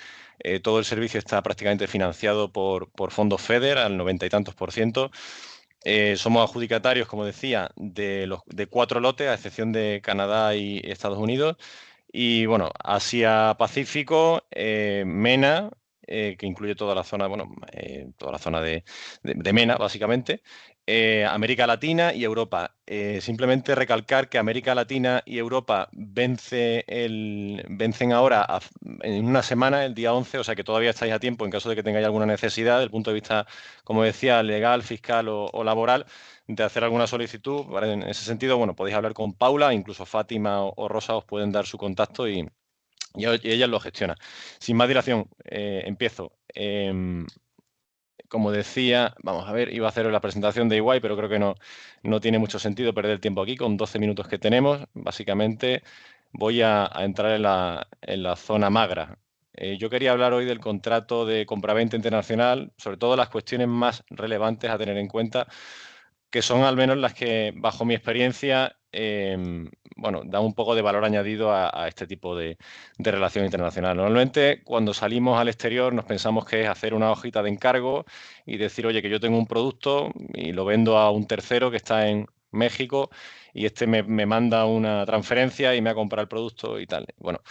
todo el servicio está prácticamente financiado por fondos FEDER al 90 y tantos %. Somos adjudicatarios, como decía, de 4 lotes, a excepción de Canadá y Estados Unidos. Y bueno, Asia-Pacífico, MENA, que incluye toda la zona, bueno, toda la zona de MENA, básicamente, América Latina y Europa. Simplemente recalcar que América Latina y Europa vencen ahora en una semana, el día 11, o sea que todavía estáis a tiempo en caso de que tengáis alguna necesidad desde el punto de vista, como decía, legal, fiscal o laboral, de hacer alguna solicitud. ¿Vale? En ese sentido, bueno, podéis hablar con Paula, incluso Fátima o Rosa os pueden dar su contacto y ella lo gestiona. Sin más dilación, empiezo. Como decía, vamos a ver, iba a hacer la presentación de EY, pero creo que no tiene mucho sentido perder el tiempo aquí con 12 minutos que tenemos. Básicamente voy a entrar en la zona magra. Yo quería hablar hoy del contrato de compraventa internacional, sobre todo las cuestiones más relevantes a tener en cuenta, que son al menos las que, bajo mi experiencia, bueno, dan un poco de valor añadido a este tipo de relación internacional. Normalmente, cuando salimos al exterior, nos pensamos que es hacer una hojita de encargo y decir, oye, que yo tengo un producto y lo vendo a un tercero que está en México y este me manda una transferencia y me ha comprado el producto y tal. Bueno,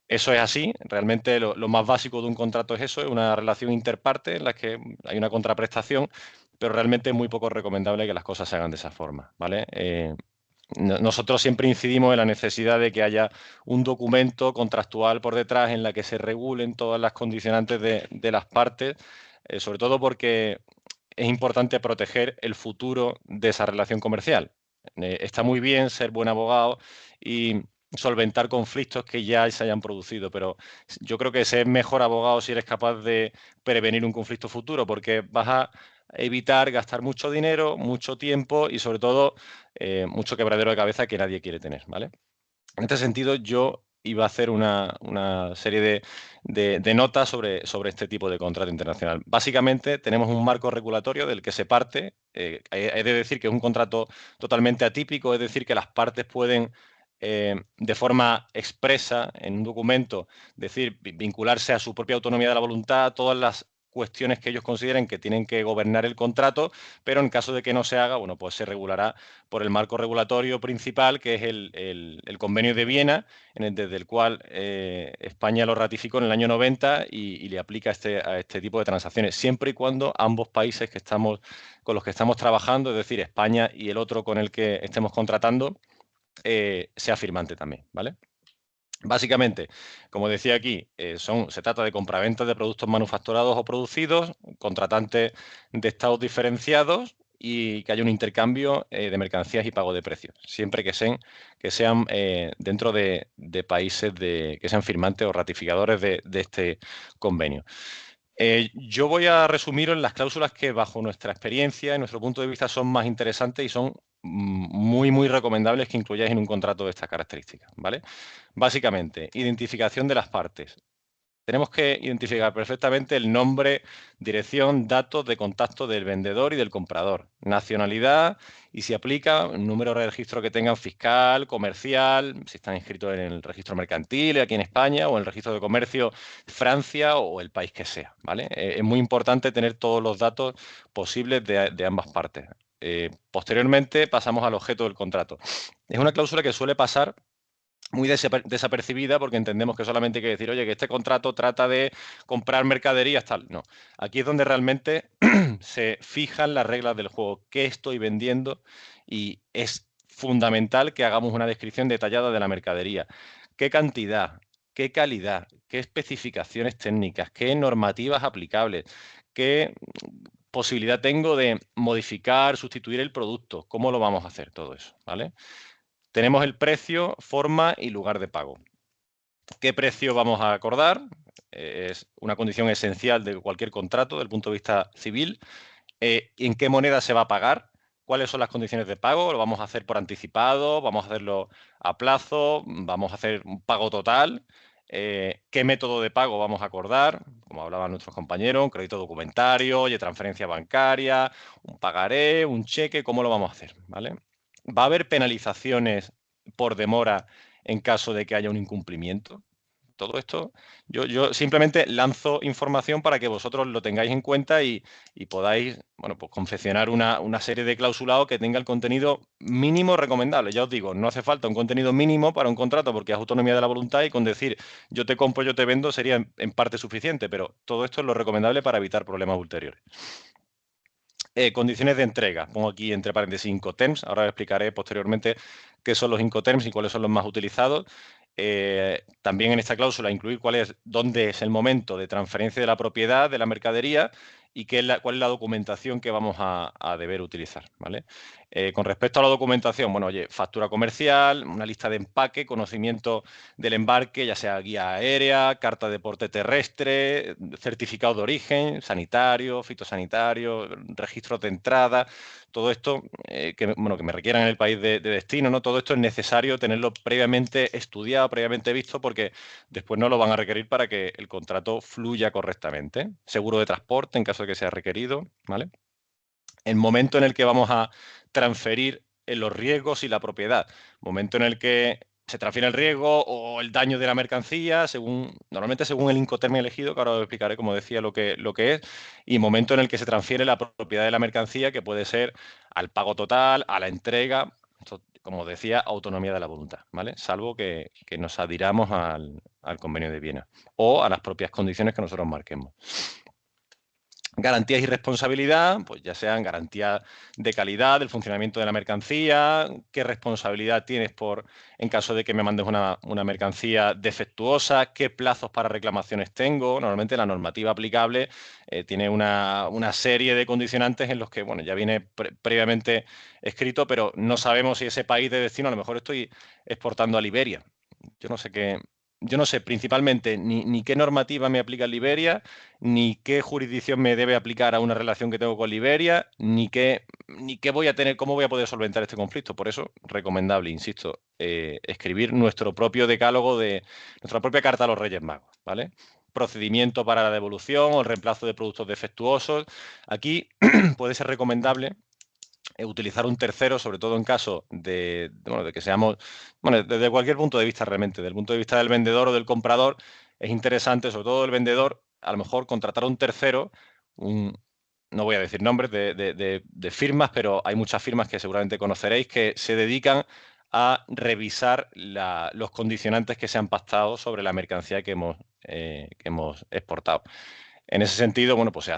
eso es así. Realmente lo más básico de un contrato es eso, es una relación interparte en la que hay una contraprestación, pero realmente es muy poco recomendable que las cosas se hagan de esa forma, ¿vale? Nosotros siempre incidimos en la necesidad de que haya un documento contractual por detrás en la que se regulen todas las condicionantes de las partes, sobre todo porque es importante proteger el futuro de esa relación comercial. Está muy bien ser buen abogado y solventar conflictos que ya se hayan producido, pero yo creo que ser mejor abogado si eres capaz de prevenir un conflicto futuro, porque vas a evitar gastar mucho dinero, mucho tiempo y sobre todo mucho quebradero de cabeza que nadie quiere tener, ¿vale? En este sentido, yo iba a hacer una serie de notas sobre este tipo de contrato internacional. Básicamente, tenemos un marco regulatorio del que se parte. He de decir que es un contrato totalmente atípico, es decir, que las partes pueden, de forma expresa, en un documento, decir, vincularse a su propia autonomía de la voluntad, todas las cuestiones que ellos consideren que tienen que gobernar el contrato, pero en caso de que no se haga, bueno, pues se regulará por el marco regulatorio principal, que es el Convenio de Viena, desde el cual España lo ratificó en el año 90 y le aplica a este tipo de transacciones, siempre y cuando ambos países con los que estamos trabajando, es decir, España y el otro con el que estemos contratando, sea firmante también, ¿vale? Básicamente, como decía aquí, se trata de compraventa de productos manufacturados o producidos, contratantes de estados diferenciados y que haya un intercambio de mercancías y pago de precios, siempre que sean dentro de países que sean firmantes o ratificadores de este convenio. Yo voy a resumir en las cláusulas que, bajo nuestra experiencia y nuestro punto de vista, son más interesantes y son muy, muy recomendables que incluyáis en un contrato de estas características, ¿vale? Básicamente, identificación de las partes. Tenemos que identificar perfectamente el nombre, dirección, datos de contacto del vendedor y del comprador, nacionalidad y, si aplica, un número de registro que tengan fiscal, comercial, si están inscritos en el registro mercantil aquí en España o en el registro de comercio Francia o el país que sea, ¿vale? Es muy importante tener todos los datos posibles de ambas partes. Posteriormente pasamos al objeto del contrato. Es una cláusula que suele pasar muy desapercibida porque entendemos que solamente hay que decir, oye, que este contrato trata de comprar mercaderías, tal. No, aquí es donde realmente se fijan las reglas del juego, qué estoy vendiendo, y es fundamental que hagamos una descripción detallada de la mercadería. ¿Qué cantidad? ¿Qué calidad? ¿Qué especificaciones técnicas? ¿Qué normativas aplicables? ¿Qué posibilidad tengo de modificar, sustituir el producto? ¿Cómo lo vamos a hacer todo eso? ¿Vale? Tenemos el precio, forma y lugar de pago. ¿Qué precio vamos a acordar? Es una condición esencial de cualquier contrato desde el punto de vista civil. ¿En qué moneda se va a pagar? ¿Cuáles son las condiciones de pago? ¿Lo vamos a hacer por anticipado? ¿Vamos a hacerlo a plazo? ¿Vamos a hacer un pago total? ¿Qué método de pago vamos a acordar? Como hablaban nuestros compañeros, un crédito documentario, oye, transferencia bancaria, un pagaré, un cheque, ¿cómo lo vamos a hacer? ¿Vale? ¿Va a haber penalizaciones por demora en caso de que haya un incumplimiento? Todo esto, yo simplemente lanzo información para que vosotros lo tengáis en cuenta y podáis, bueno, pues confeccionar una serie de clausulados que tenga el contenido mínimo recomendable. Ya os digo, no hace falta un contenido mínimo para un contrato porque es autonomía de la voluntad y con decir yo te compro, yo te vendo sería en parte suficiente, pero todo esto es lo recomendable para evitar problemas ulteriores. Condiciones de entrega. Pongo aquí entre paréntesis Incoterms. Ahora explicaré posteriormente qué son los Incoterms y cuáles son los más utilizados. También en esta cláusula incluir dónde es el momento de transferencia de la propiedad de la mercadería y cuál es la documentación que vamos a deber utilizar, ¿vale? Con respecto a la documentación, bueno, oye, factura comercial, una lista de empaque, conocimiento del embarque, ya sea guía aérea, carta de porte terrestre, certificado de origen, sanitario, fitosanitario, registros de entrada, todo esto que me requieran en el país de destino, ¿no? Todo esto es necesario tenerlo previamente estudiado, previamente visto, porque después no lo van a requerir para que el contrato fluya correctamente. Seguro de transporte en caso de que sea requerido, ¿vale? el momento en el que vamos a transferir los riesgos y la propiedad, momento en el que se transfiere el riesgo o el daño de la mercancía, normalmente según el Incoterm elegido, que ahora os explicaré, como decía, lo que es, y momento en el que se transfiere la propiedad de la mercancía, que puede ser al pago total, a la entrega, esto, como decía, autonomía de la voluntad, ¿vale? Salvo que nos adhiramos al Convenio de Viena o a las propias condiciones que nosotros marquemos. Garantías y responsabilidad, pues ya sean garantías de calidad, del funcionamiento de la mercancía, qué responsabilidad tienes en caso de que me mandes una mercancía defectuosa, qué plazos para reclamaciones tengo. Normalmente la normativa aplicable tiene una serie de condicionantes en los que, bueno, ya viene previamente escrito, pero no sabemos si ese país de destino, a lo mejor estoy exportando a Liberia. Yo no sé principalmente ni qué normativa me aplica en Liberia, ni qué jurisdicción me debe aplicar a una relación que tengo con Liberia, ni qué voy a tener, cómo voy a poder solventar este conflicto. Por eso, recomendable, insisto, escribir nuestro propio decálogo nuestra propia carta a los Reyes Magos, ¿vale? Procedimiento para la devolución o el reemplazo de productos defectuosos. Aquí puede ser recomendable utilizar un tercero, sobre todo en caso de que seamos, desde cualquier punto de vista realmente, desde el punto de vista del vendedor o del comprador, es interesante, sobre todo el vendedor, a lo mejor contratar a un tercero, no voy a decir nombres de firmas, pero hay muchas firmas que seguramente conoceréis que se dedican a revisar los condicionantes que se han pactado sobre la mercancía que hemos exportado. En ese sentido, bueno, pues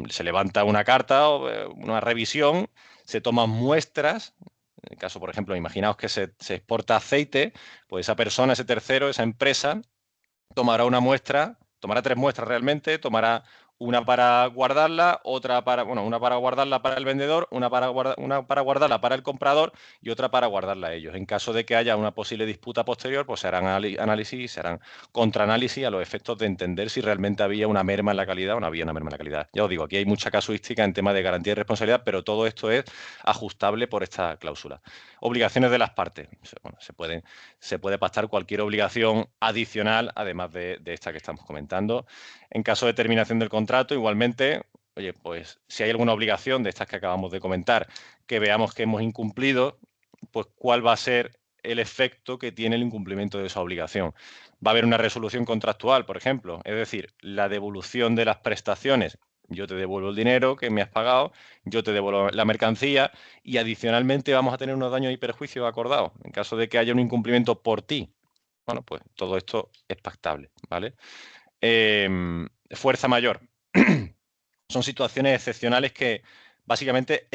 se levanta una carta o una revisión, se toman muestras. En el caso, por ejemplo, imaginaos que se exporta aceite, pues esa persona, ese tercero, esa empresa, tomará una muestra, tomará 3 muestras realmente, tomará una para guardarla, una para guardarla para el vendedor, una para guardarla para el comprador y otra para guardarla a ellos. En caso de que haya una posible disputa posterior, pues se harán análisis, se harán contraanálisis a los efectos de entender si realmente había una merma en la calidad o no había una merma en la calidad. Ya os digo, aquí hay mucha casuística en tema de garantía y responsabilidad, pero todo esto es ajustable por esta cláusula. Obligaciones de las partes. Bueno, se puede pactar cualquier obligación adicional, además de esta que estamos comentando. En caso de terminación del contrato, igualmente, oye, pues si hay alguna obligación de estas que acabamos de comentar, que veamos que hemos incumplido, pues cuál va a ser el efecto que tiene el incumplimiento de esa obligación. Va a haber una resolución contractual, por ejemplo, es decir, la devolución de las prestaciones. Yo te devuelvo el dinero que me has pagado, yo te devuelvo la mercancía y adicionalmente vamos a tener unos daños y perjuicios acordados. En caso de que haya un incumplimiento por ti, bueno, pues todo esto es pactable, ¿vale? Fuerza mayor. Son situaciones excepcionales que básicamente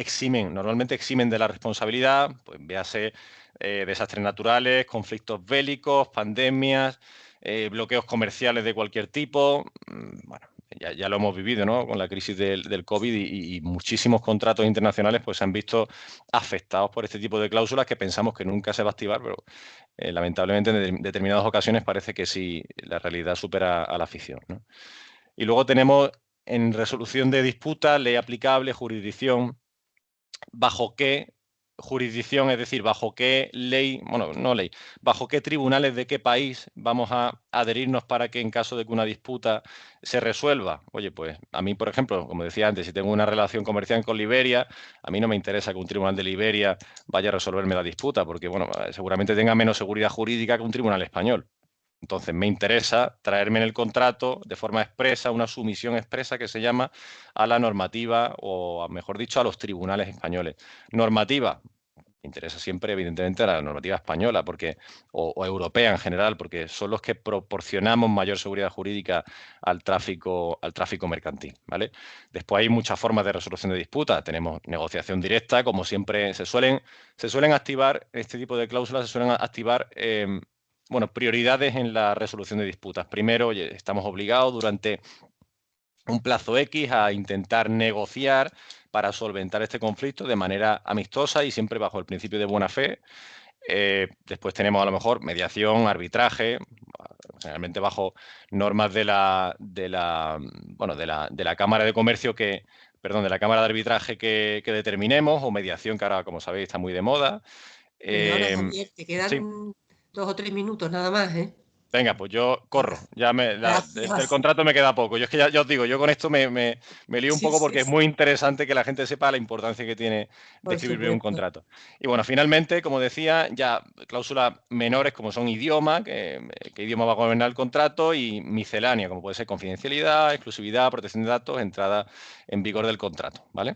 normalmente eximen de la responsabilidad, pues véase desastres naturales, conflictos bélicos, pandemias, bloqueos comerciales de cualquier tipo. Bueno, ya lo hemos vivido, ¿no? Con la crisis del COVID y muchísimos contratos internacionales pues se han visto afectados por este tipo de cláusulas que pensamos que nunca se va a activar, pero lamentablemente en determinadas ocasiones parece que sí, la realidad supera a la ficción, ¿no? Y luego tenemos en resolución de disputa, ley aplicable, jurisdicción, bajo qué jurisdicción, es decir, bajo qué ley, bueno, no ley, bajo qué tribunales de qué país vamos a adherirnos para que en caso de que una disputa se resuelva. Oye, pues a mí, por ejemplo, como decía antes, si tengo una relación comercial con Liberia, a mí no me interesa que un tribunal de Liberia vaya a resolverme la disputa, porque, bueno, seguramente tenga menos seguridad jurídica que un tribunal español. Entonces, me interesa traerme en el contrato de forma expresa, una sumisión expresa que se llama a la normativa o, mejor dicho, a los tribunales españoles. Normativa, me interesa siempre, evidentemente, la normativa española o europea en general, porque son los que proporcionamos mayor seguridad jurídica al tráfico mercantil, ¿vale? Después hay muchas formas de resolución de disputas. Tenemos negociación directa, como siempre se suelen activar, este tipo de cláusulas se suelen activar prioridades en la resolución de disputas. Primero, oye, estamos obligados durante un plazo X a intentar negociar para solventar este conflicto de manera amistosa y siempre bajo el principio de buena fe. Después tenemos a lo mejor mediación, arbitraje, generalmente bajo normas de la Cámara de Comercio de la Cámara de Arbitraje que determinemos, o mediación, que ahora, como sabéis, está muy de moda. Perdona, Javier, te quedan Sí. 2 o 3 minutos nada más, ¿eh? Venga, pues yo corro. Ya el contrato me queda poco. Yo es que ya os digo, yo con esto me lío un poco porque es muy interesante que la gente sepa la importancia que tiene de escribir bien un contrato. Y bueno, finalmente, como decía, ya cláusulas menores como son idioma, qué idioma va a gobernar el contrato, y miscelánea, como puede ser confidencialidad, exclusividad, protección de datos, entrada en vigor del contrato, ¿vale?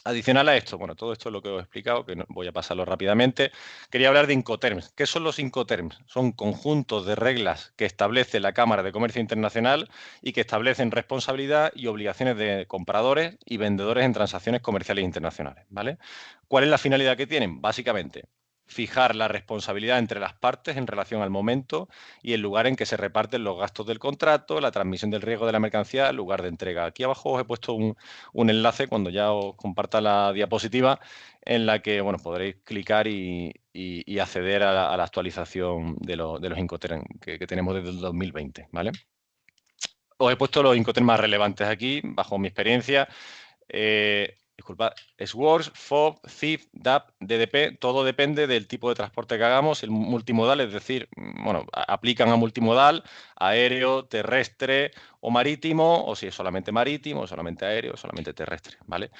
Adicional a esto, bueno, todo esto es lo que os he explicado, que voy a pasarlo rápidamente. Quería hablar de Incoterms. ¿Qué son los Incoterms? Son conjuntos de reglas que establece la Cámara de Comercio Internacional y que establecen responsabilidad y obligaciones de compradores y vendedores en transacciones comerciales internacionales, ¿vale? ¿Cuál es la finalidad que tienen? Básicamente, fijar la responsabilidad entre las partes en relación al momento y el lugar en que se reparten los gastos del contrato, la transmisión del riesgo de la mercancía, el lugar de entrega. Aquí abajo os he puesto un enlace cuando ya os comparta la diapositiva en la que bueno, podréis clicar y acceder a la actualización de los Incoterms que tenemos desde el 2020, ¿vale? Os he puesto los Incoterms más relevantes aquí, bajo mi experiencia. Disculpad, SWORDS, FOB, CIF, DAP, DDP, todo depende del tipo de transporte que hagamos. El multimodal, es decir, bueno, aplican a multimodal, aéreo, terrestre o marítimo, o si es solamente marítimo, solamente aéreo, solamente terrestre, ¿vale?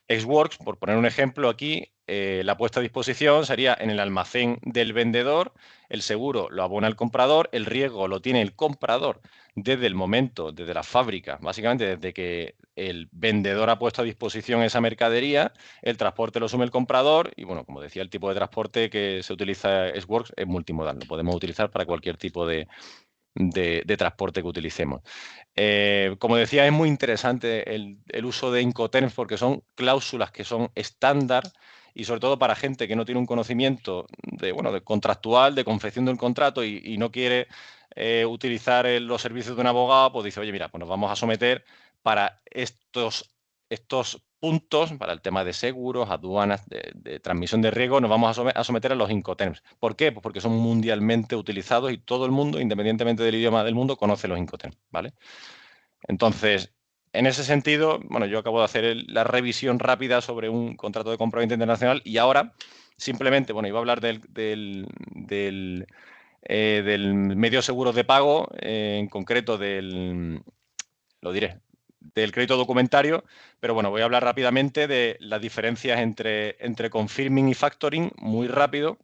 SWORDS, por poner un ejemplo aquí, la puesta a disposición sería en el almacén del vendedor, el seguro lo abona el comprador, el riesgo lo tiene el comprador desde el momento, desde la fábrica, básicamente desde que el vendedor ha puesto a disposición esa mercadería, el transporte lo asume el comprador y, bueno, como decía, el tipo de transporte que se utiliza SWORDS es multimodal, lo podemos utilizar para cualquier tipo de transporte que utilicemos. Como decía, es muy interesante el uso de Incoterms porque son cláusulas que son estándar y sobre todo para gente que no tiene un conocimiento de contractual, de confección de un contrato y no quiere utilizar los servicios de un abogado, pues dice, oye, mira, pues nos vamos a someter para estos puntos, para el tema de seguros, aduanas, de transmisión de riesgo, nos vamos a someter a los Incoterms. ¿Por qué? Pues porque son mundialmente utilizados y todo el mundo, independientemente del idioma del mundo, conoce los Incoterms, ¿vale? Entonces, en ese sentido, bueno, yo acabo de hacer la revisión rápida sobre un contrato de compraventa internacional y ahora simplemente, bueno, iba a hablar del medio seguro de pago, en concreto del crédito documentario, pero bueno, voy a hablar rápidamente de las diferencias entre confirming y factoring, muy rápido.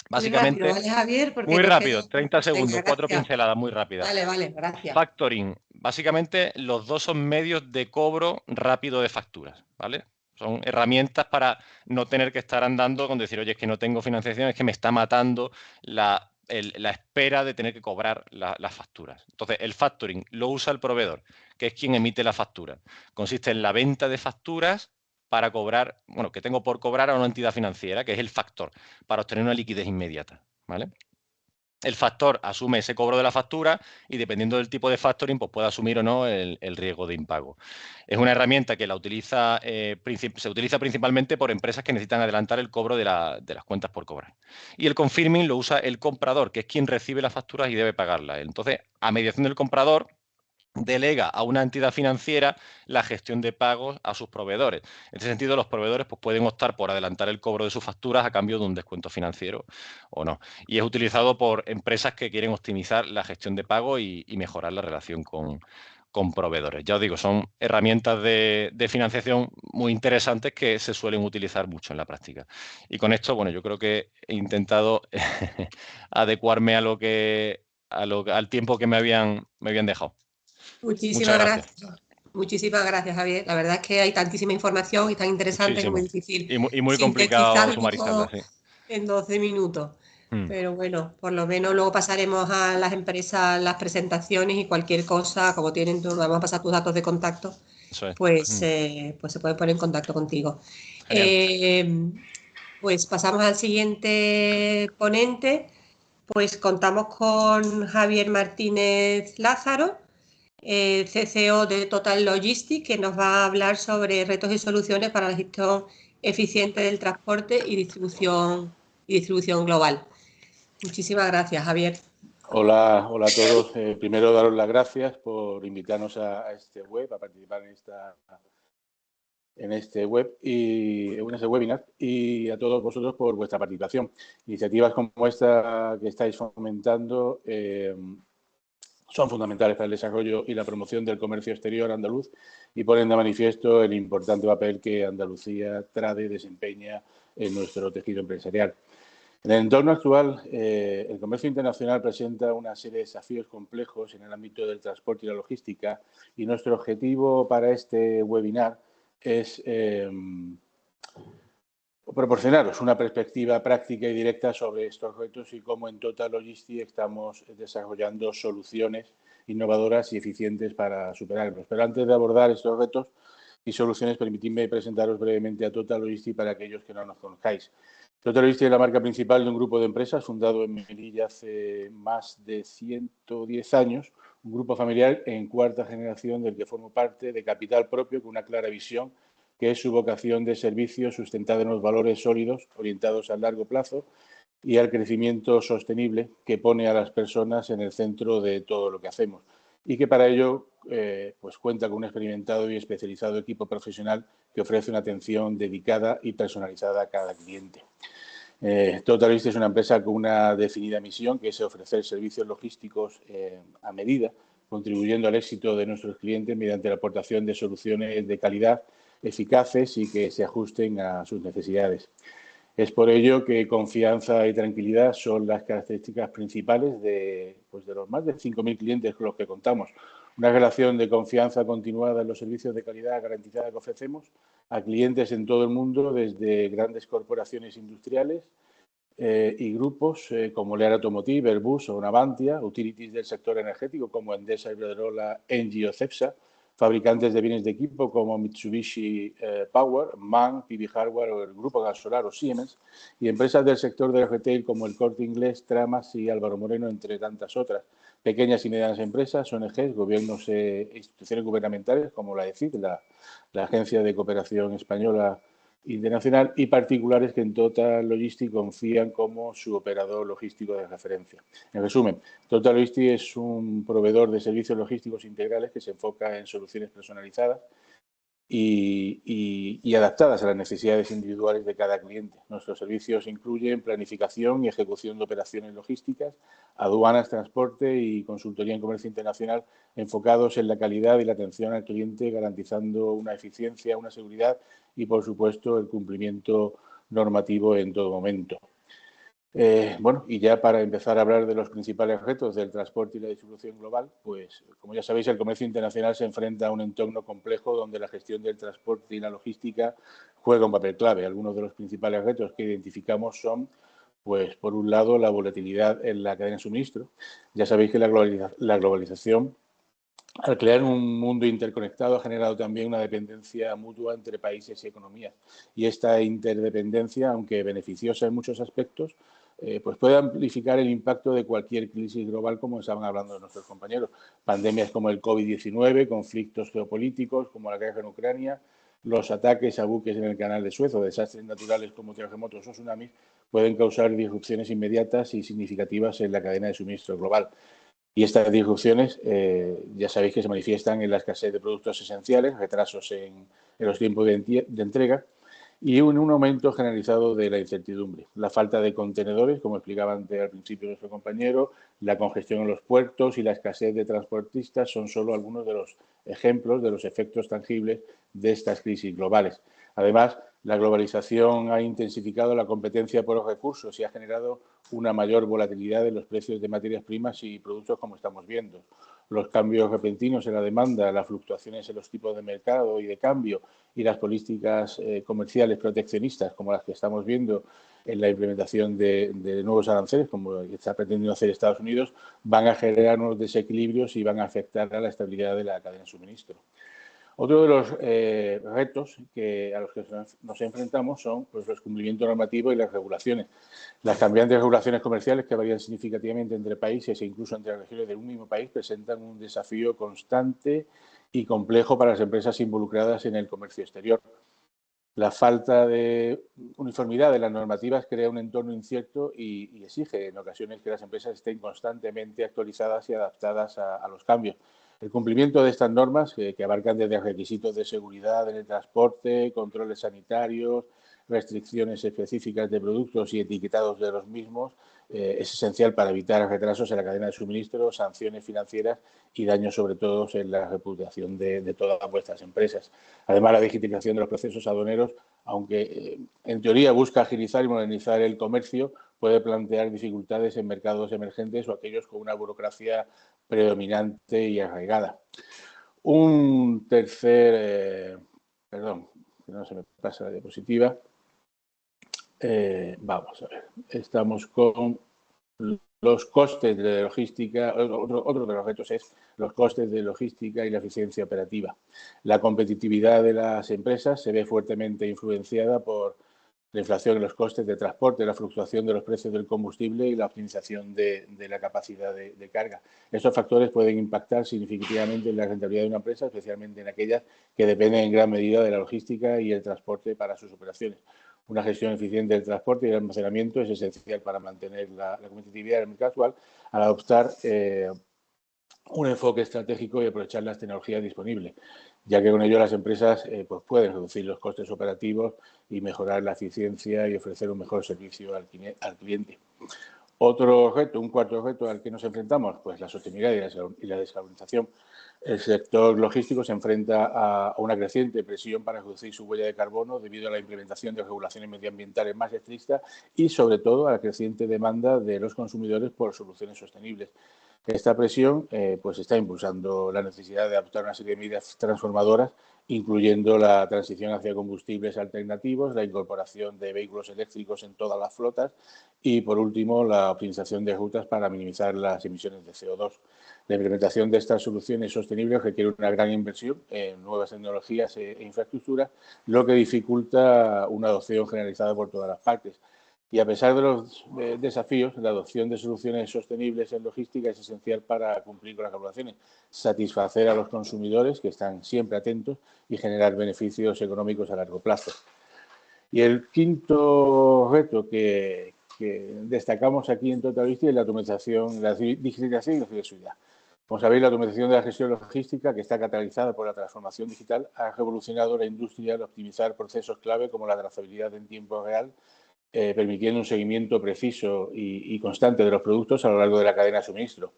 Básicamente, muy rápido, ¿vale, Javier? Porque muy rápido, 30 segundos, Venga, 4 pinceladas, muy rápidas. Vale, gracias. Factoring, básicamente los dos son medios de cobro rápido de facturas, ¿vale? Son herramientas para no tener que estar andando con decir, oye, es que no tengo financiación, es que me está matando la espera de tener que cobrar las facturas. Entonces, el factoring lo usa el proveedor, que es quien emite la factura. Consiste en la venta de facturas para cobrar, bueno, que tengo por cobrar a una entidad financiera, que es el factor, para obtener una liquidez inmediata, ¿vale? El factor asume ese cobro de la factura y dependiendo del tipo de factoring, pues puede asumir o no el riesgo de impago. Es una herramienta que se utiliza principalmente por empresas que necesitan adelantar el cobro de las cuentas por cobrar. Y el confirming lo usa el comprador, que es quien recibe las facturas y debe pagarlas. Entonces, a mediación del comprador, delega a una entidad financiera la gestión de pagos a sus proveedores. En este sentido, los proveedores pues, pueden optar por adelantar el cobro de sus facturas a cambio de un descuento financiero o no. Y es utilizado por empresas que quieren optimizar la gestión de pago y mejorar la relación con proveedores. Ya os digo, son herramientas de financiación muy interesantes que se suelen utilizar mucho en la práctica. Y con esto, bueno, yo creo que he intentado adecuarme al tiempo que me habían dejado. Muchísimas gracias. Muchísimas gracias, Javier. La verdad es que hay tantísima información y tan interesante que es muy difícil. Y muy complicado sumarizarla, sí. En 12 minutos. Pero bueno, por lo menos luego pasaremos a las empresas las presentaciones y cualquier cosa, como vamos a pasar tus datos de contacto, pues se pueden poner en contacto contigo. Pues pasamos al siguiente ponente. Pues contamos con Javier Martínez Lázaro, CCO de Total Logistics, que nos va a hablar sobre retos y soluciones para la gestión eficiente del transporte y distribución global. Muchísimas gracias, Javier. Hola a todos. Primero, daros las gracias por invitarnos a este web, a participar en este webinar y a todos vosotros por vuestra participación. Iniciativas como esta que estáis fomentando son fundamentales para el desarrollo y la promoción del comercio exterior andaluz y ponen de manifiesto el importante papel que Andalucía desempeña en nuestro tejido empresarial. En el entorno actual, el comercio internacional presenta una serie de desafíos complejos en el ámbito del transporte y la logística, y nuestro objetivo para este webinar es proporcionaros una perspectiva práctica y directa sobre estos retos y cómo en Total Logistics estamos desarrollando soluciones innovadoras y eficientes para superarlos. Pero antes de abordar estos retos y soluciones, permitidme presentaros brevemente a Total Logistics para aquellos que no nos conozcáis. Total Logistics es la marca principal de un grupo de empresas fundado en Melilla hace más de 110 años, un grupo familiar en cuarta generación del que formo parte, de capital propio, con una clara visión, que es su vocación de servicio sustentada en los valores sólidos, orientados al largo plazo y al crecimiento sostenible, que pone a las personas en el centro de todo lo que hacemos, y que para ello pues cuenta con un experimentado y especializado equipo profesional que ofrece una atención dedicada y personalizada a cada cliente. Total Logistics es una empresa con una definida misión, que es ofrecer servicios logísticos a medida, contribuyendo al éxito de nuestros clientes mediante la aportación de soluciones de calidad, eficaces y que se ajusten a sus necesidades. Es por ello que confianza y tranquilidad son las características principales de los más de 5.000 clientes con los que contamos. Una relación de confianza continuada en los servicios de calidad garantizada que ofrecemos a clientes en todo el mundo, desde grandes corporaciones industriales y grupos como Lear Automotive, Airbus o Navantia, utilities del sector energético como Endesa, Iberdrola, Engie o Cepsa, fabricantes de bienes de equipo como Mitsubishi Power, MAN, PV Hardware o el Grupo Gasolar o Siemens, y empresas del sector del retail como el Corte Inglés, Tramas y Álvaro Moreno, entre tantas otras. Pequeñas y medianas empresas, ONGs, gobiernos e instituciones gubernamentales como la ECID, la Agencia de Cooperación Española Internacional, y particulares que en Total Logistics confían como su operador logístico de referencia. En resumen, Total Logistics es un proveedor de servicios logísticos integrales que se enfoca en soluciones personalizadas y adaptadas a las necesidades individuales de cada cliente. Nuestros servicios incluyen planificación y ejecución de operaciones logísticas, aduanas, transporte y consultoría en comercio internacional, enfocados en la calidad y la atención al cliente, garantizando una eficiencia, una seguridad y, por supuesto, el cumplimiento normativo en todo momento. Bueno, y ya para empezar a hablar de los principales retos del transporte y la distribución global, pues como ya sabéis, el comercio internacional se enfrenta a un entorno complejo donde la gestión del transporte y la logística juega un papel clave. Algunos de los principales retos que identificamos son, pues por un lado, la volatilidad en la cadena de suministro. Ya sabéis que la globalización, al crear un mundo interconectado, ha generado también una dependencia mutua entre países y economías. Y esta interdependencia, aunque beneficiosa en muchos aspectos, pues puede amplificar el impacto de cualquier crisis global, como estaban hablando nuestros compañeros. Pandemias como el COVID-19, conflictos geopolíticos como la guerra en Ucrania, los ataques a buques en el canal de Suez o desastres naturales como terremotos o tsunamis pueden causar disrupciones inmediatas y significativas en la cadena de suministro global. Y estas disrupciones ya sabéis que se manifiestan en la escasez de productos esenciales, retrasos en los tiempos de entrega y un aumento generalizado de la incertidumbre. La falta de contenedores, como explicaba antes al principio nuestro compañero, la congestión en los puertos y la escasez de transportistas son solo algunos de los ejemplos de los efectos tangibles de estas crisis globales. Además, la globalización ha intensificado la competencia por los recursos y ha generado una mayor volatilidad en los precios de materias primas y productos, como estamos viendo. Los cambios repentinos en la demanda, las fluctuaciones en los tipos de mercado y de cambio y las políticas comerciales proteccionistas, como las que estamos viendo en la implementación de nuevos aranceles, como está pretendiendo hacer Estados Unidos, van a generar unos desequilibrios y van a afectar a la estabilidad de la cadena de suministro. Otro de los retos a los que nos enfrentamos son pues, los cumplimientos normativos y las regulaciones. Las cambiantes regulaciones comerciales, que varían significativamente entre países e incluso entre regiones de un mismo país, presentan un desafío constante y complejo para las empresas involucradas en el comercio exterior. La falta de uniformidad de las normativas crea un entorno incierto y exige en ocasiones que las empresas estén constantemente actualizadas y adaptadas a los cambios. El cumplimiento de estas normas, que abarcan desde requisitos de seguridad en el transporte, controles sanitarios, restricciones específicas de productos y etiquetados de los mismos, es esencial para evitar retrasos en la cadena de suministro, sanciones financieras y daños sobre todo en la reputación de todas vuestras empresas. Además, la digitalización de los procesos aduaneros, aunque en teoría busca agilizar y modernizar el comercio, puede plantear dificultades en mercados emergentes o aquellos con una burocracia predominante y arraigada. Un tercer, perdón, que no se me pasa la diapositiva. Vamos a ver, estamos con los costes de logística. Otro de los retos es los costes de logística y la eficiencia operativa. La competitividad de las empresas se ve fuertemente influenciada por la inflación en los costes de transporte, la fluctuación de los precios del combustible y la optimización de la capacidad de carga. Estos factores pueden impactar significativamente en la rentabilidad de una empresa, especialmente en aquellas que dependen en gran medida de la logística y el transporte para sus operaciones. Una gestión eficiente del transporte y el almacenamiento es esencial para mantener la competitividad del mercado actual al adoptar un enfoque estratégico y aprovechar las tecnologías disponibles, ya que con ello las empresas pues pueden reducir los costes operativos y mejorar la eficiencia y ofrecer un mejor servicio al cliente. Otro reto, un cuarto reto al que nos enfrentamos, pues la sostenibilidad y la descarbonización. El sector logístico se enfrenta a una creciente presión para reducir su huella de carbono debido a la implementación de regulaciones medioambientales más estrictas y, sobre todo, a la creciente demanda de los consumidores por soluciones sostenibles. Esta presión pues está impulsando la necesidad de adoptar una serie de medidas transformadoras, incluyendo la transición hacia combustibles alternativos, la incorporación de vehículos eléctricos en todas las flotas y, por último, la optimización de rutas para minimizar las emisiones de CO2. La implementación de estas soluciones sostenibles requiere una gran inversión en nuevas tecnologías e infraestructuras, lo que dificulta una adopción generalizada por todas las partes. Y a pesar de los desafíos, la adopción de soluciones sostenibles en logística es esencial para cumplir con las regulaciones, satisfacer a los consumidores, que están siempre atentos, y generar beneficios económicos a largo plazo. Y el quinto reto que destacamos aquí en Total Logistics es la automatización, la digitalización y la ciberseguridad. Como sabéis, la automatización de la gestión logística, que está catalizada por la transformación digital, ha revolucionado la industria al optimizar procesos clave como la trazabilidad en tiempo real, permitiendo un seguimiento preciso y constante de los productos a lo largo de la cadena de suministro,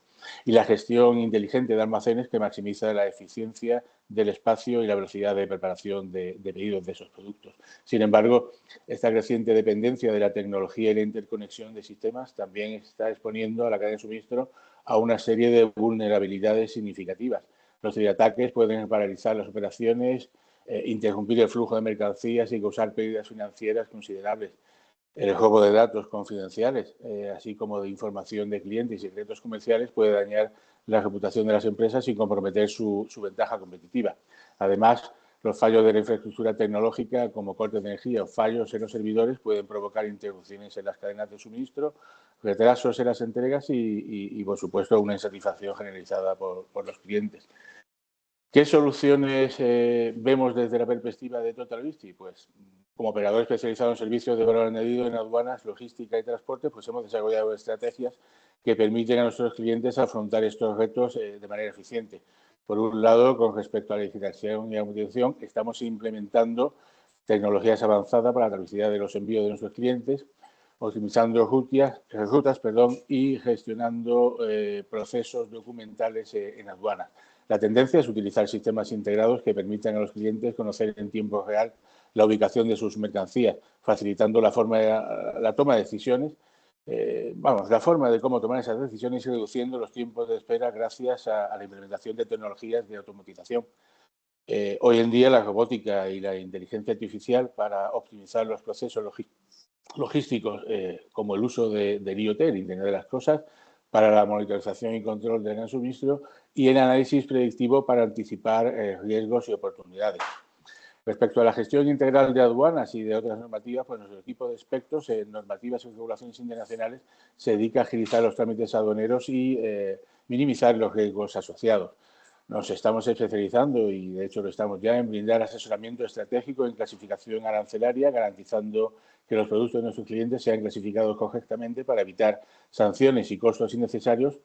y la gestión inteligente de almacenes, que maximiza la eficiencia del espacio y la velocidad de preparación de pedidos de esos productos. Sin embargo, esta creciente dependencia de la tecnología y la interconexión de sistemas también está exponiendo a la cadena de suministro a una serie de vulnerabilidades significativas. Los ciberataques pueden paralizar las operaciones, interrumpir el flujo de mercancías y causar pérdidas financieras considerables. El robo de datos confidenciales, así como de información de clientes y secretos comerciales, puede dañar la reputación de las empresas y comprometer su ventaja competitiva. Además, los fallos de la infraestructura tecnológica, como cortes de energía o fallos en los servidores, pueden provocar interrupciones en las cadenas de suministro, retrasos en las entregas y por supuesto, una insatisfacción generalizada por los clientes. ¿Qué soluciones vemos desde la perspectiva de Total Logistics? Pues, como operador especializado en servicios de valor añadido en aduanas, logística y transporte, pues hemos desarrollado estrategias que permiten a nuestros clientes afrontar estos retos de manera eficiente. Por un lado, con respecto a la digitalización y la automatización, estamos implementando tecnologías avanzadas para la velocidad de los envíos de nuestros clientes, optimizando rutas y gestionando procesos documentales en aduanas. La tendencia es utilizar sistemas integrados que permitan a los clientes conocer en tiempo real la ubicación de sus mercancías, facilitando la toma de decisiones, la forma de cómo tomar esas decisiones y reduciendo los tiempos de espera gracias a la implementación de tecnologías de automatización. Hoy en día, la robótica y la inteligencia artificial para optimizar los procesos logísticos, como el uso del IoT, el Internet de las Cosas, para la monitorización y control del suministro y el análisis predictivo para anticipar riesgos y oportunidades. Respecto a la gestión integral de aduanas y de otras normativas, pues nuestro equipo de expertos en normativas y regulaciones internacionales se dedica a agilizar los trámites aduaneros y minimizar los riesgos asociados. Nos estamos especializando, y de hecho lo estamos ya, en brindar asesoramiento estratégico en clasificación arancelaria, garantizando que los productos de nuestros clientes sean clasificados correctamente para evitar sanciones y costos innecesarios,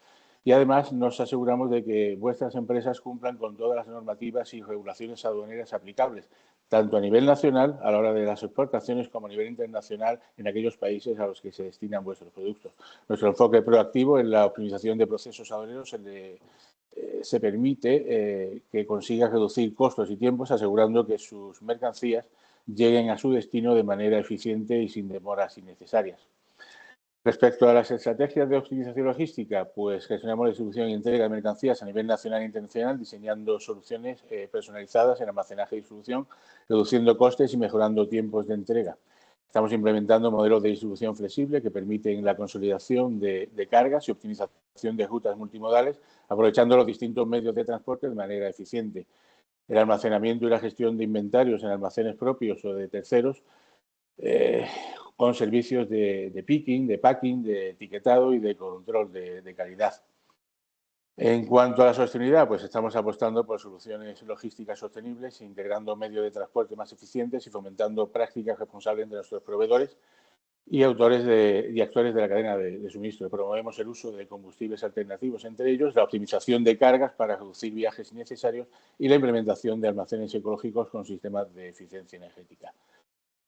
y además nos aseguramos de que vuestras empresas cumplan con todas las normativas y regulaciones aduaneras aplicables, tanto a nivel nacional a la hora de las exportaciones como a nivel internacional en aquellos países a los que se destinan vuestros productos. Nuestro enfoque proactivo en la optimización de procesos aduaneros se permite que consiga reducir costos y tiempos, asegurando que sus mercancías lleguen a su destino de manera eficiente y sin demoras innecesarias. Respecto a las estrategias de optimización logística, pues gestionamos la distribución y entrega de mercancías a nivel nacional e internacional, diseñando soluciones personalizadas en almacenaje y distribución, reduciendo costes y mejorando tiempos de entrega. Estamos implementando modelos de distribución flexible que permiten la consolidación de cargas y optimización de rutas multimodales, aprovechando los distintos medios de transporte de manera eficiente. El almacenamiento y la gestión de inventarios en almacenes propios o de terceros, con servicios de picking, de packing, de etiquetado y de control de calidad. En cuanto a la sostenibilidad, pues estamos apostando por soluciones logísticas sostenibles, integrando medios de transporte más eficientes y fomentando prácticas responsables entre nuestros proveedores y actores de la cadena de suministro. Promovemos el uso de combustibles alternativos, entre ellos la optimización de cargas para reducir viajes innecesarios y la implementación de almacenes ecológicos con sistemas de eficiencia energética.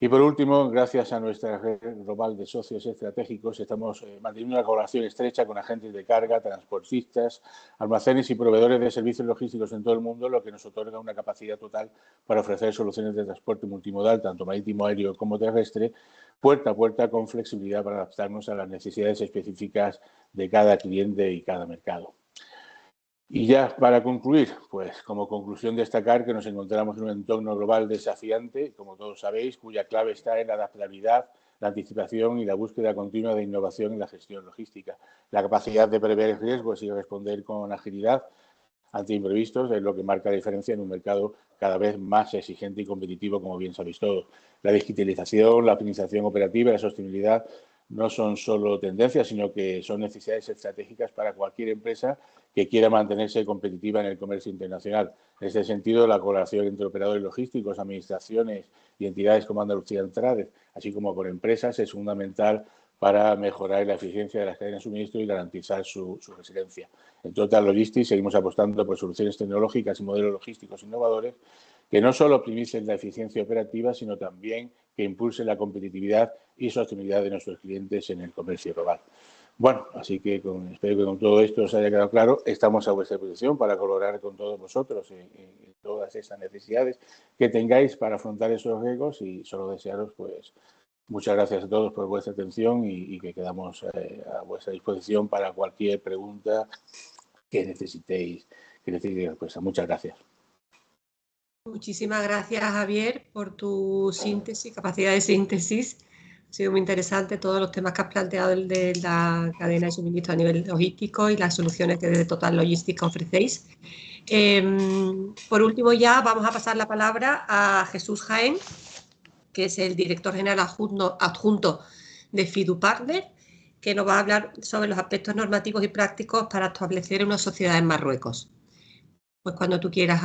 Y por último, gracias a nuestra red global de socios estratégicos, estamos manteniendo una colaboración estrecha con agentes de carga, transportistas, almacenes y proveedores de servicios logísticos en todo el mundo, lo que nos otorga una capacidad total para ofrecer soluciones de transporte multimodal, tanto marítimo, aéreo como terrestre, puerta a puerta, con flexibilidad para adaptarnos a las necesidades específicas de cada cliente y cada mercado. Y ya para concluir, pues como conclusión destacar que nos encontramos en un entorno global desafiante, como todos sabéis, cuya clave está en la adaptabilidad, la anticipación y la búsqueda continua de innovación en la gestión logística. La capacidad de prever riesgos y responder con agilidad ante imprevistos es lo que marca la diferencia en un mercado cada vez más exigente y competitivo, como bien sabéis todos. La digitalización, la optimización operativa y la sostenibilidad no son solo tendencias, sino que son necesidades estratégicas para cualquier empresa que quiera mantenerse competitiva en el comercio internacional. En este sentido, la colaboración entre operadores logísticos, administraciones y entidades como Andalucía Trade, así como con empresas, es fundamental para mejorar la eficiencia de las cadenas de suministro y garantizar su resiliencia. En Total Logistics seguimos apostando por soluciones tecnológicas y modelos logísticos innovadores que no solo optimicen la eficiencia operativa, sino también que impulsen la competitividad y sostenibilidad de nuestros clientes en el comercio global. Bueno, así que espero que con todo esto os haya quedado claro. Estamos a vuestra disposición para colaborar con todos vosotros en todas esas necesidades que tengáis para afrontar esos riesgos, y solo desearos pues muchas gracias a todos por vuestra atención y que quedamos a vuestra disposición para cualquier pregunta que necesitéis respuesta. Muchas gracias. Muchísimas gracias, Javier, por tu capacidad de síntesis. Ha sido muy interesante todos los temas que has planteado de la cadena de suministro a nivel logístico y las soluciones que desde Total Logistics ofrecéis. Por último, ya vamos a pasar la palabra a Jesús Jaén, que es el director general adjunto de FiduPartner, que nos va a hablar sobre los aspectos normativos y prácticos para establecer una sociedad en Marruecos. Pues cuando tú quieras,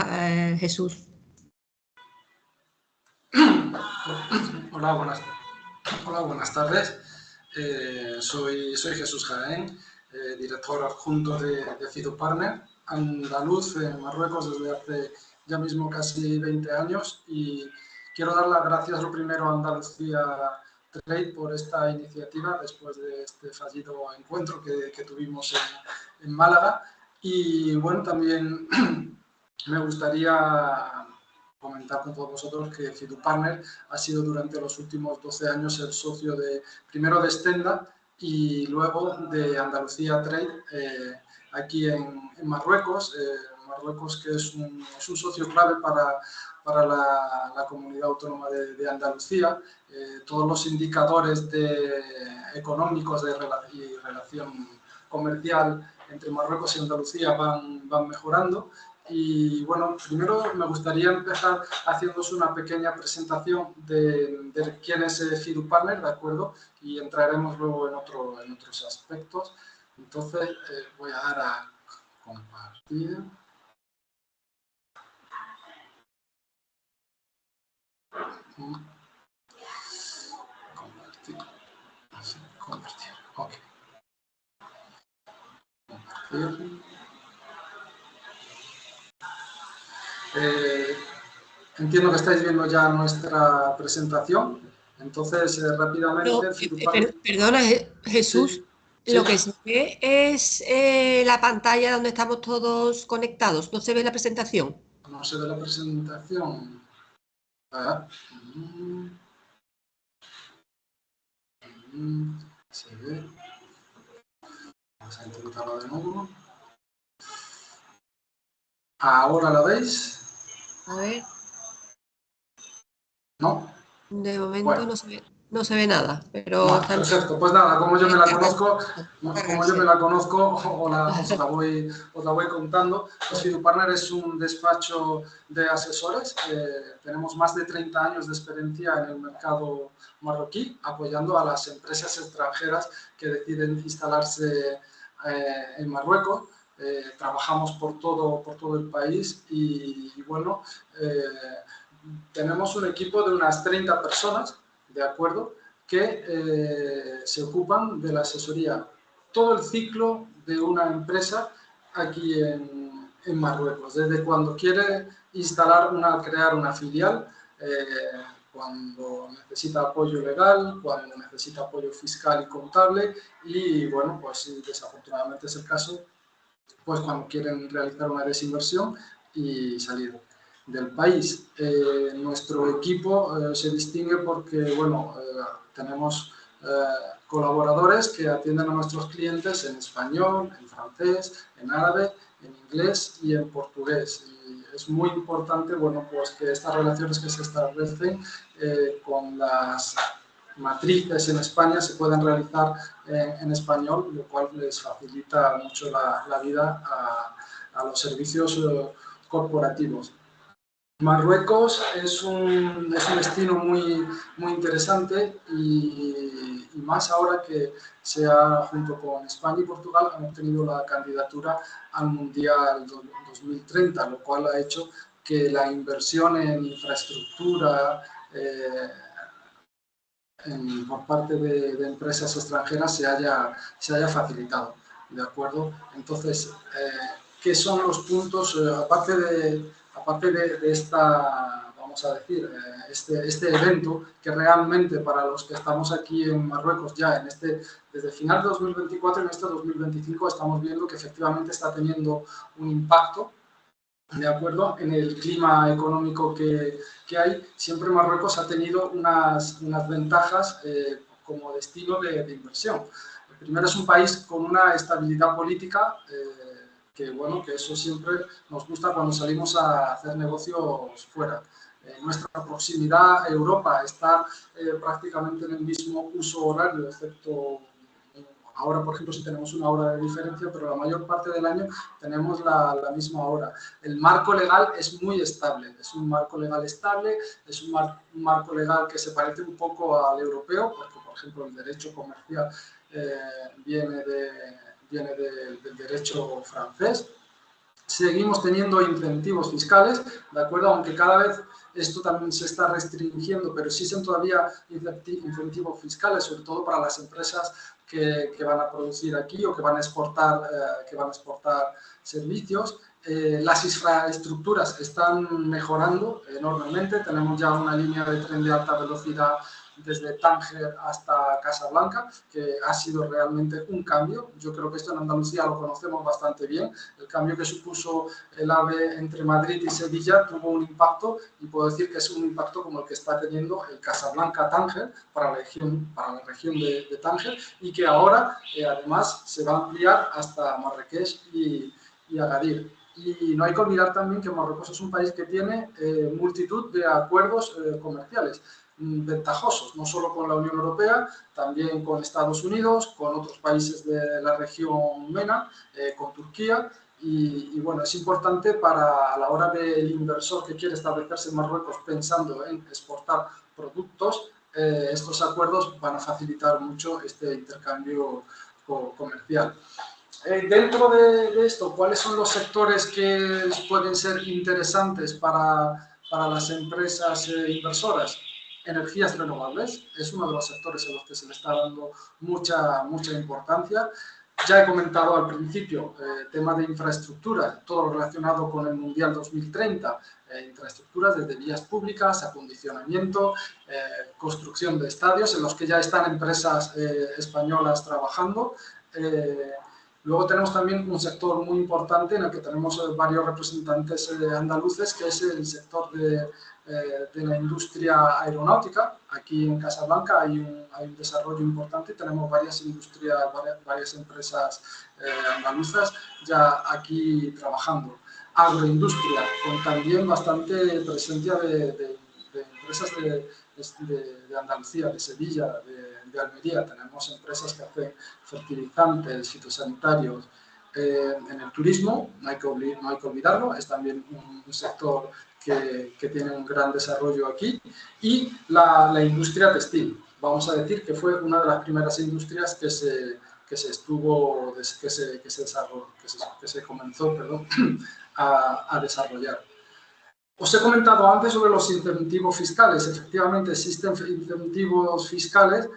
Jesús. Hola, buenas tardes. Soy Jesús Jaén, director adjunto de FiduPartner, andaluz en Marruecos desde hace ya mismo casi 20 años, y quiero dar las gracias lo primero a Andalucía Trade por esta iniciativa después de este fallido encuentro que tuvimos en Málaga. Y bueno, también me gustaría comentar con todos vosotros que FiduPartner ha sido durante los últimos 12 años el socio primero de Stenda y luego de Andalucía Trade aquí en Marruecos. Marruecos, que es un socio clave para la comunidad autónoma de Andalucía. Todos los indicadores económicos y relación comercial entre Marruecos y Andalucía van mejorando. Y bueno, primero me gustaría empezar haciéndoos una pequeña presentación de quién es FiduPartner, ¿de acuerdo? Y entraremos luego en otros aspectos. Entonces, voy a dar a compartir. Compartir. Ok. Entiendo que estáis viendo ya nuestra presentación, entonces rápidamente... No, perdona, Jesús, sí. Lo que se ve es la pantalla donde estamos todos conectados, no se ve la presentación. No se ve la presentación. Se ve. Vamos a intentarlo de nuevo. ¿Ahora la veis? A ver. ¿No? De momento bueno. no se ve nada, pero... Vale, perfecto, pues nada, como yo me la conozco, os la voy contando. Pues FiduPartner es un despacho de asesores, tenemos más de 30 años de experiencia en el mercado marroquí, apoyando a las empresas extranjeras que deciden instalarse en Marruecos. Trabajamos por todo el país y bueno, tenemos un equipo de unas 30 personas, ¿de acuerdo?, que se ocupan de la asesoría, todo el ciclo de una empresa aquí en Marruecos, desde cuando quiere crear una filial, cuando necesita apoyo legal, cuando necesita apoyo fiscal y contable y, bueno, pues si desafortunadamente es el caso, pues cuando quieren realizar una desinversión y salir del país. Nuestro equipo se distingue porque, bueno, tenemos colaboradores que atienden a nuestros clientes en español, en francés, en árabe, en inglés y en portugués. Y es muy importante, bueno, pues que estas relaciones que se establecen con las matrices en España se puedan realizar en español, lo cual les facilita mucho la vida a los servicios corporativos. Marruecos es un destino muy interesante y más ahora que junto con España y Portugal, han obtenido la candidatura al Mundial 2030, lo cual ha hecho que la inversión en infraestructura por parte de empresas extranjeras se haya facilitado, ¿de acuerdo? Entonces, ¿qué son los puntos, aparte de esta, vamos a decir, este evento, que realmente para los que estamos aquí en Marruecos ya desde final de 2024 y en este 2025 estamos viendo que efectivamente está teniendo un impacto, de acuerdo, en el clima económico que hay. Siempre Marruecos ha tenido unas ventajas como destino de inversión. Primero, es un país con una estabilidad política que, bueno, que eso siempre nos gusta cuando salimos a hacer negocios fuera. Nuestra proximidad a Europa está prácticamente en el mismo uso horario, excepto ahora, por ejemplo, sí tenemos una hora de diferencia, pero la mayor parte del año tenemos la misma hora. El marco legal es muy estable, es un marco legal estable, es un marco legal que se parece un poco al europeo, porque, por ejemplo, el derecho comercial viene del derecho francés. Seguimos teniendo incentivos fiscales, ¿de acuerdo? Aunque cada vez esto también se está restringiendo, pero existen todavía incentivos fiscales, sobre todo para las empresas que van a producir aquí o que van a exportar servicios. Las infraestructuras están mejorando enormemente. Tenemos ya una línea de tren de alta velocidad desde Tánger hasta Casablanca, que ha sido realmente un cambio. Yo creo que esto en Andalucía lo conocemos bastante bien. El cambio que supuso el AVE entre Madrid y Sevilla tuvo un impacto, y puedo decir que es un impacto como el que está teniendo el Casablanca-Tánger para la región de Tánger, y que ahora además se va a ampliar hasta Marrakech y Agadir. Y no hay que olvidar también que Marruecos es un país que tiene multitud de acuerdos comerciales ventajosos, no solo con la Unión Europea, también con Estados Unidos, con otros países de la región MENA, con Turquía, y bueno, es importante a la hora del inversor que quiere establecerse en Marruecos pensando en exportar productos, estos acuerdos van a facilitar mucho este intercambio comercial. Dentro de esto, ¿cuáles son los sectores que pueden ser interesantes para las empresas inversoras? Energías renovables es uno de los sectores en los que se le está dando mucha importancia. Ya he comentado al principio tema de infraestructura, todo lo relacionado con el Mundial 2030, infraestructuras desde vías públicas, acondicionamiento, construcción de estadios en los que ya están empresas españolas trabajando. Luego tenemos también un sector muy importante en el que tenemos varios representantes andaluces, que es el sector de la industria aeronáutica. Aquí en Casablanca hay un desarrollo importante y tenemos varias industrias, varias empresas andaluzas ya aquí trabajando. Agroindustria, con también bastante presencia de empresas de Andalucía, de Sevilla, de Almería. Tenemos empresas que hacen fertilizantes, fitosanitarios. En el turismo, no hay que olvidarlo, es también un sector que tiene un gran desarrollo aquí. Y la industria textil, vamos a decir que fue una de las primeras industrias que se comenzó a desarrollar. Os he comentado antes sobre los incentivos fiscales. Efectivamente, existen incentivos fiscales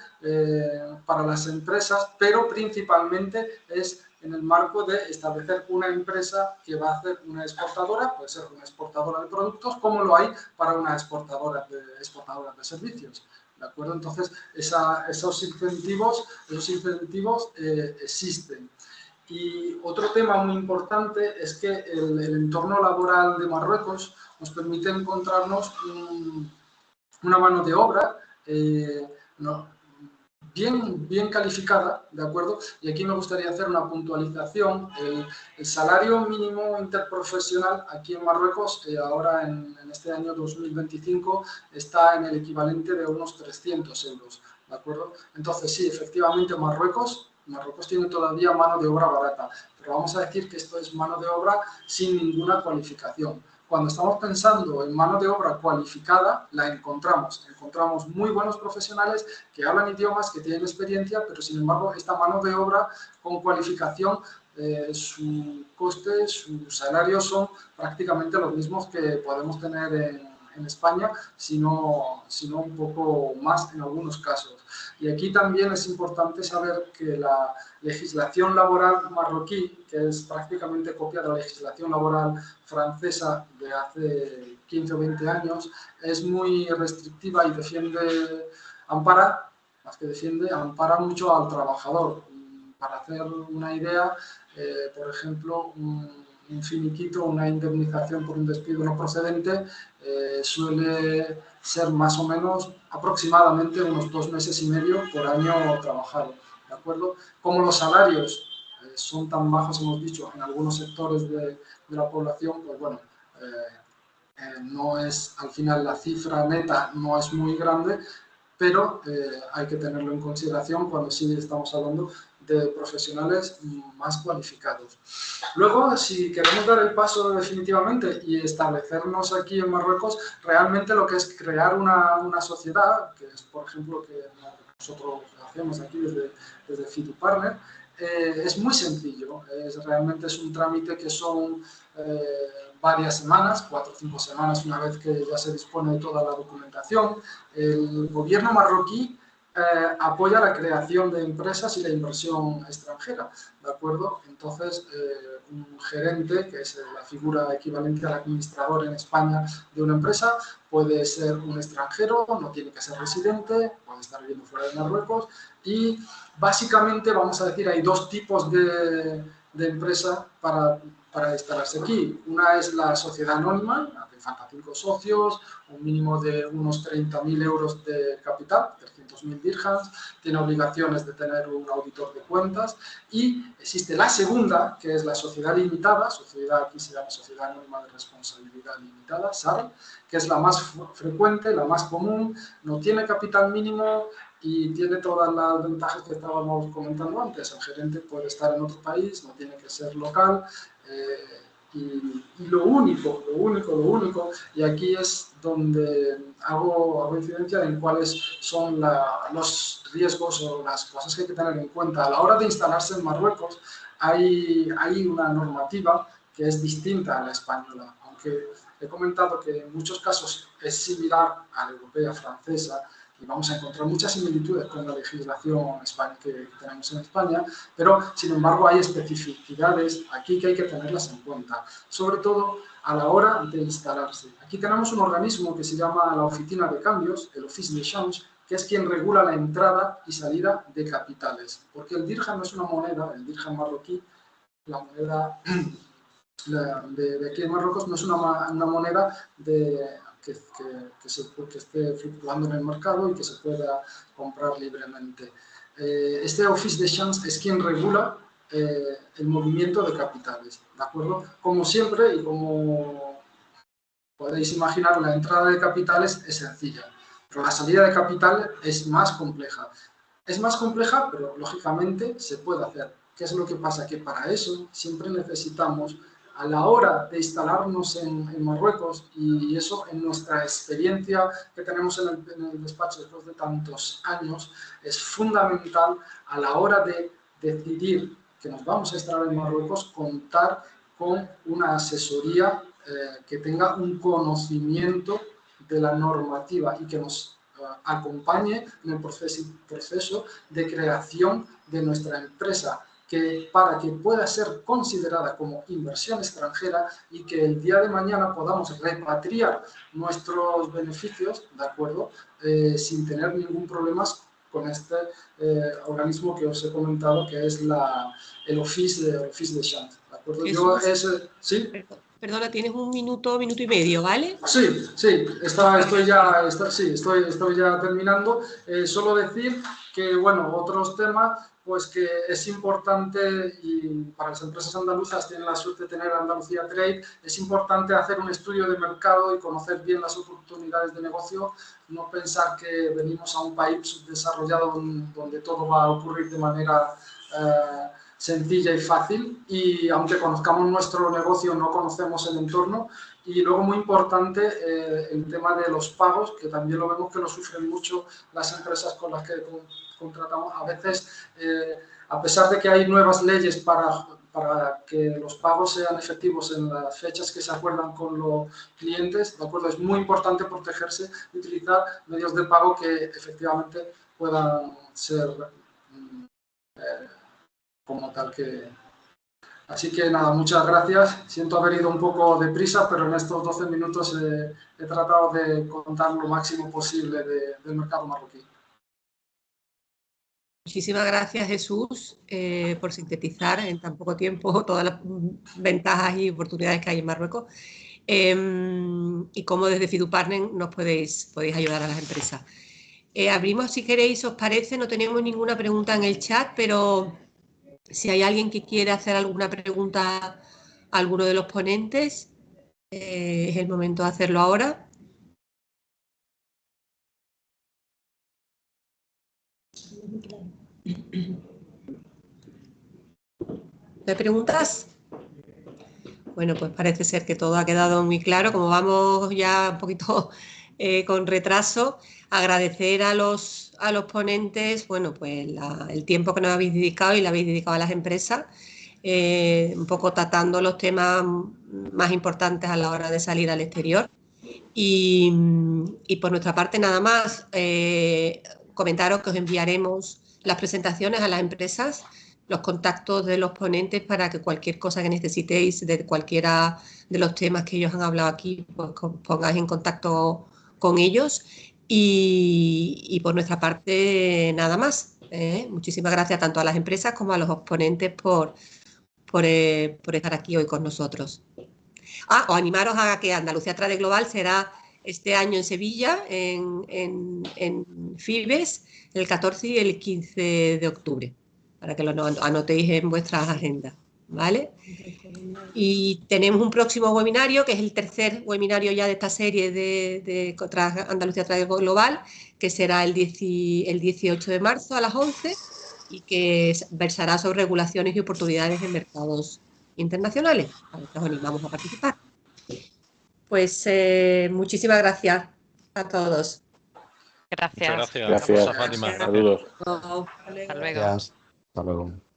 para las empresas, pero principalmente es en el marco de establecer una empresa que va a hacer una exportadora, puede ser una exportadora de productos, como lo hay para una exportadora de servicios. ¿De acuerdo? Entonces, esos incentivos existen. Y otro tema muy importante es que el entorno laboral de Marruecos nos permite encontrarnos una mano de obra bien calificada, ¿de acuerdo? Y aquí me gustaría hacer una puntualización. El salario mínimo interprofesional aquí en Marruecos, ahora en este año 2025, está en el equivalente de unos 300 euros, ¿de acuerdo? Entonces, sí, efectivamente, Marruecos tiene todavía mano de obra barata, pero vamos a decir que esto es mano de obra sin ninguna cualificación. Cuando estamos pensando en mano de obra cualificada, la encontramos. Encontramos muy buenos profesionales que hablan idiomas, que tienen experiencia, pero sin embargo esta mano de obra con cualificación, su coste, sus salarios son prácticamente los mismos que podemos tener en España, sino un poco más en algunos casos. Y aquí también es importante saber que la legislación laboral marroquí, que es prácticamente copia de la legislación laboral francesa de hace 15 o 20 años, es muy restrictiva y ampara mucho al trabajador. Para hacer una idea, por ejemplo, un finiquito, una indemnización por un despido no procedente, suele ser más o menos aproximadamente unos 2 meses y medio por año trabajado, ¿de acuerdo? Como los salarios son tan bajos, hemos dicho, en algunos sectores de la población, pues bueno, no es, al final la cifra neta no es muy grande, pero hay que tenerlo en consideración cuando sí estamos hablando de profesionales más cualificados. Luego, si queremos dar el paso definitivamente y establecernos aquí en Marruecos, realmente lo que es crear una sociedad, que es, por ejemplo, que nosotros hacemos aquí desde FiduPartner, es muy sencillo. Realmente es un trámite que son varias semanas, 4 o 5 semanas, una vez que ya se dispone de toda la documentación. El gobierno marroquí apoya la creación de empresas y la inversión extranjera, ¿de acuerdo? Entonces, un gerente, que es la figura equivalente al administrador en España de una empresa, puede ser un extranjero, no tiene que ser residente, puede estar viviendo fuera de Marruecos, y básicamente, vamos a decir, hay 2 tipos de empresa para instalarse aquí. Una es la sociedad anónima, hace falta 5 socios, un mínimo de unos 30.000 euros de capital, 300.000 dirhams, tiene obligaciones de tener un auditor de cuentas, y existe la segunda, que es la sociedad limitada, aquí se llama Sociedad Anónima de Responsabilidad Limitada, SAR, que es la más frecuente, la más común, no tiene capital mínimo y tiene todas las ventajas que estábamos comentando antes. El gerente puede estar en otro país, no tiene que ser local, y lo único, y aquí es donde hago incidencia en cuáles son los riesgos o las cosas que hay que tener en cuenta. A la hora de instalarse en Marruecos hay una normativa que es distinta a la española, aunque he comentado que en muchos casos es similar a la europea, francesa. y vamos a encontrar muchas similitudes con la legislación que tenemos en España, pero sin embargo hay especificidades aquí que hay que tenerlas en cuenta, sobre todo a la hora de instalarse. Aquí tenemos un organismo que se llama la Oficina de Cambios, el Office de Change, que es quien regula la entrada y salida de capitales, porque el dirham no es una moneda, el dirham marroquí, la moneda de aquí en Marruecos no es una moneda que esté fluctuando en el mercado y que se pueda comprar libremente. Este Office de Change es quien regula el movimiento de capitales, ¿de acuerdo? Como siempre y como podéis imaginar, la entrada de capitales es sencilla, pero la salida de capital es más compleja. Es más compleja, pero lógicamente se puede hacer. ¿Qué es lo que pasa? Que para eso siempre necesitamos, a la hora de instalarnos en Marruecos, y eso en nuestra experiencia que tenemos en el despacho después de tantos años, es fundamental a la hora de decidir que nos vamos a instalar en Marruecos, contar con una asesoría que tenga un conocimiento de la normativa y que nos acompañe en el proceso de creación de nuestra empresa, para que pueda ser considerada como inversión extranjera y que el día de mañana podamos repatriar nuestros beneficios, ¿de acuerdo? Sin tener ningún problema con este organismo que os he comentado, que es el Office de Change, ¿de acuerdo? ¿Sí? Perdona, tienes un minuto y medio, ¿vale? Sí, estoy ya terminando. Solo decir que, bueno, otros temas, pues que es importante, y para las empresas andaluzas tienen la suerte de tener Andalucía Trade, es importante hacer un estudio de mercado y conocer bien las oportunidades de negocio, no pensar que venimos a un país subdesarrollado donde todo va a ocurrir de manera sencilla y fácil, y aunque conozcamos nuestro negocio no conocemos el entorno. Y luego, muy importante, el tema de los pagos, que también lo vemos que lo sufren mucho las empresas con las que contratamos. A veces, a pesar de que hay nuevas leyes para que los pagos sean efectivos en las fechas que se acuerdan con los clientes, ¿de acuerdo? Es muy importante protegerse y utilizar medios de pago que efectivamente puedan ser como tal que... Así que nada, muchas gracias. Siento haber ido un poco deprisa, pero en estos 12 minutos he tratado de contar lo máximo posible del mercado marroquí. Muchísimas gracias, Jesús, por sintetizar en tan poco tiempo todas las ventajas y oportunidades que hay en Marruecos. Y cómo desde FiduPartner nos podéis ayudar a las empresas. Abrimos, si queréis, os parece, no tenemos ninguna pregunta en el chat, pero si hay alguien que quiere hacer alguna pregunta a alguno de los ponentes, es el momento de hacerlo ahora. ¿Me preguntas? Bueno, pues parece ser que todo ha quedado muy claro. Como vamos ya un poquito con retraso, agradecer a los ponentes, bueno, pues el tiempo que nos habéis dedicado y le habéis dedicado a las empresas, un poco tratando los temas más importantes a la hora de salir al exterior. Y por nuestra parte nada más, comentaros que os enviaremos las presentaciones a las empresas, los contactos de los ponentes, para que cualquier cosa que necesitéis de cualquiera de los temas que ellos han hablado aquí, pues pongáis en contacto con ellos. Y por nuestra parte nada más. Muchísimas gracias tanto a las empresas como a los ponentes por estar aquí hoy con nosotros. Os animaros a que Andalucía Trade Global será este año en Sevilla, en FIBES, el 14 y el 15 de octubre, para que lo anotéis en vuestras agendas, ¿vale? Y tenemos un próximo webinario, que es el tercer webinario ya de esta serie de contra Andalucía Trade Global, que será el 18 de marzo a las 11, y que versará sobre regulaciones y oportunidades en mercados internacionales. A los que os animamos a participar. Pues muchísimas gracias a todos. Gracias. Muchas gracias. Rosa, Fátima. Saludos. Hasta luego. Gracias. Hasta luego.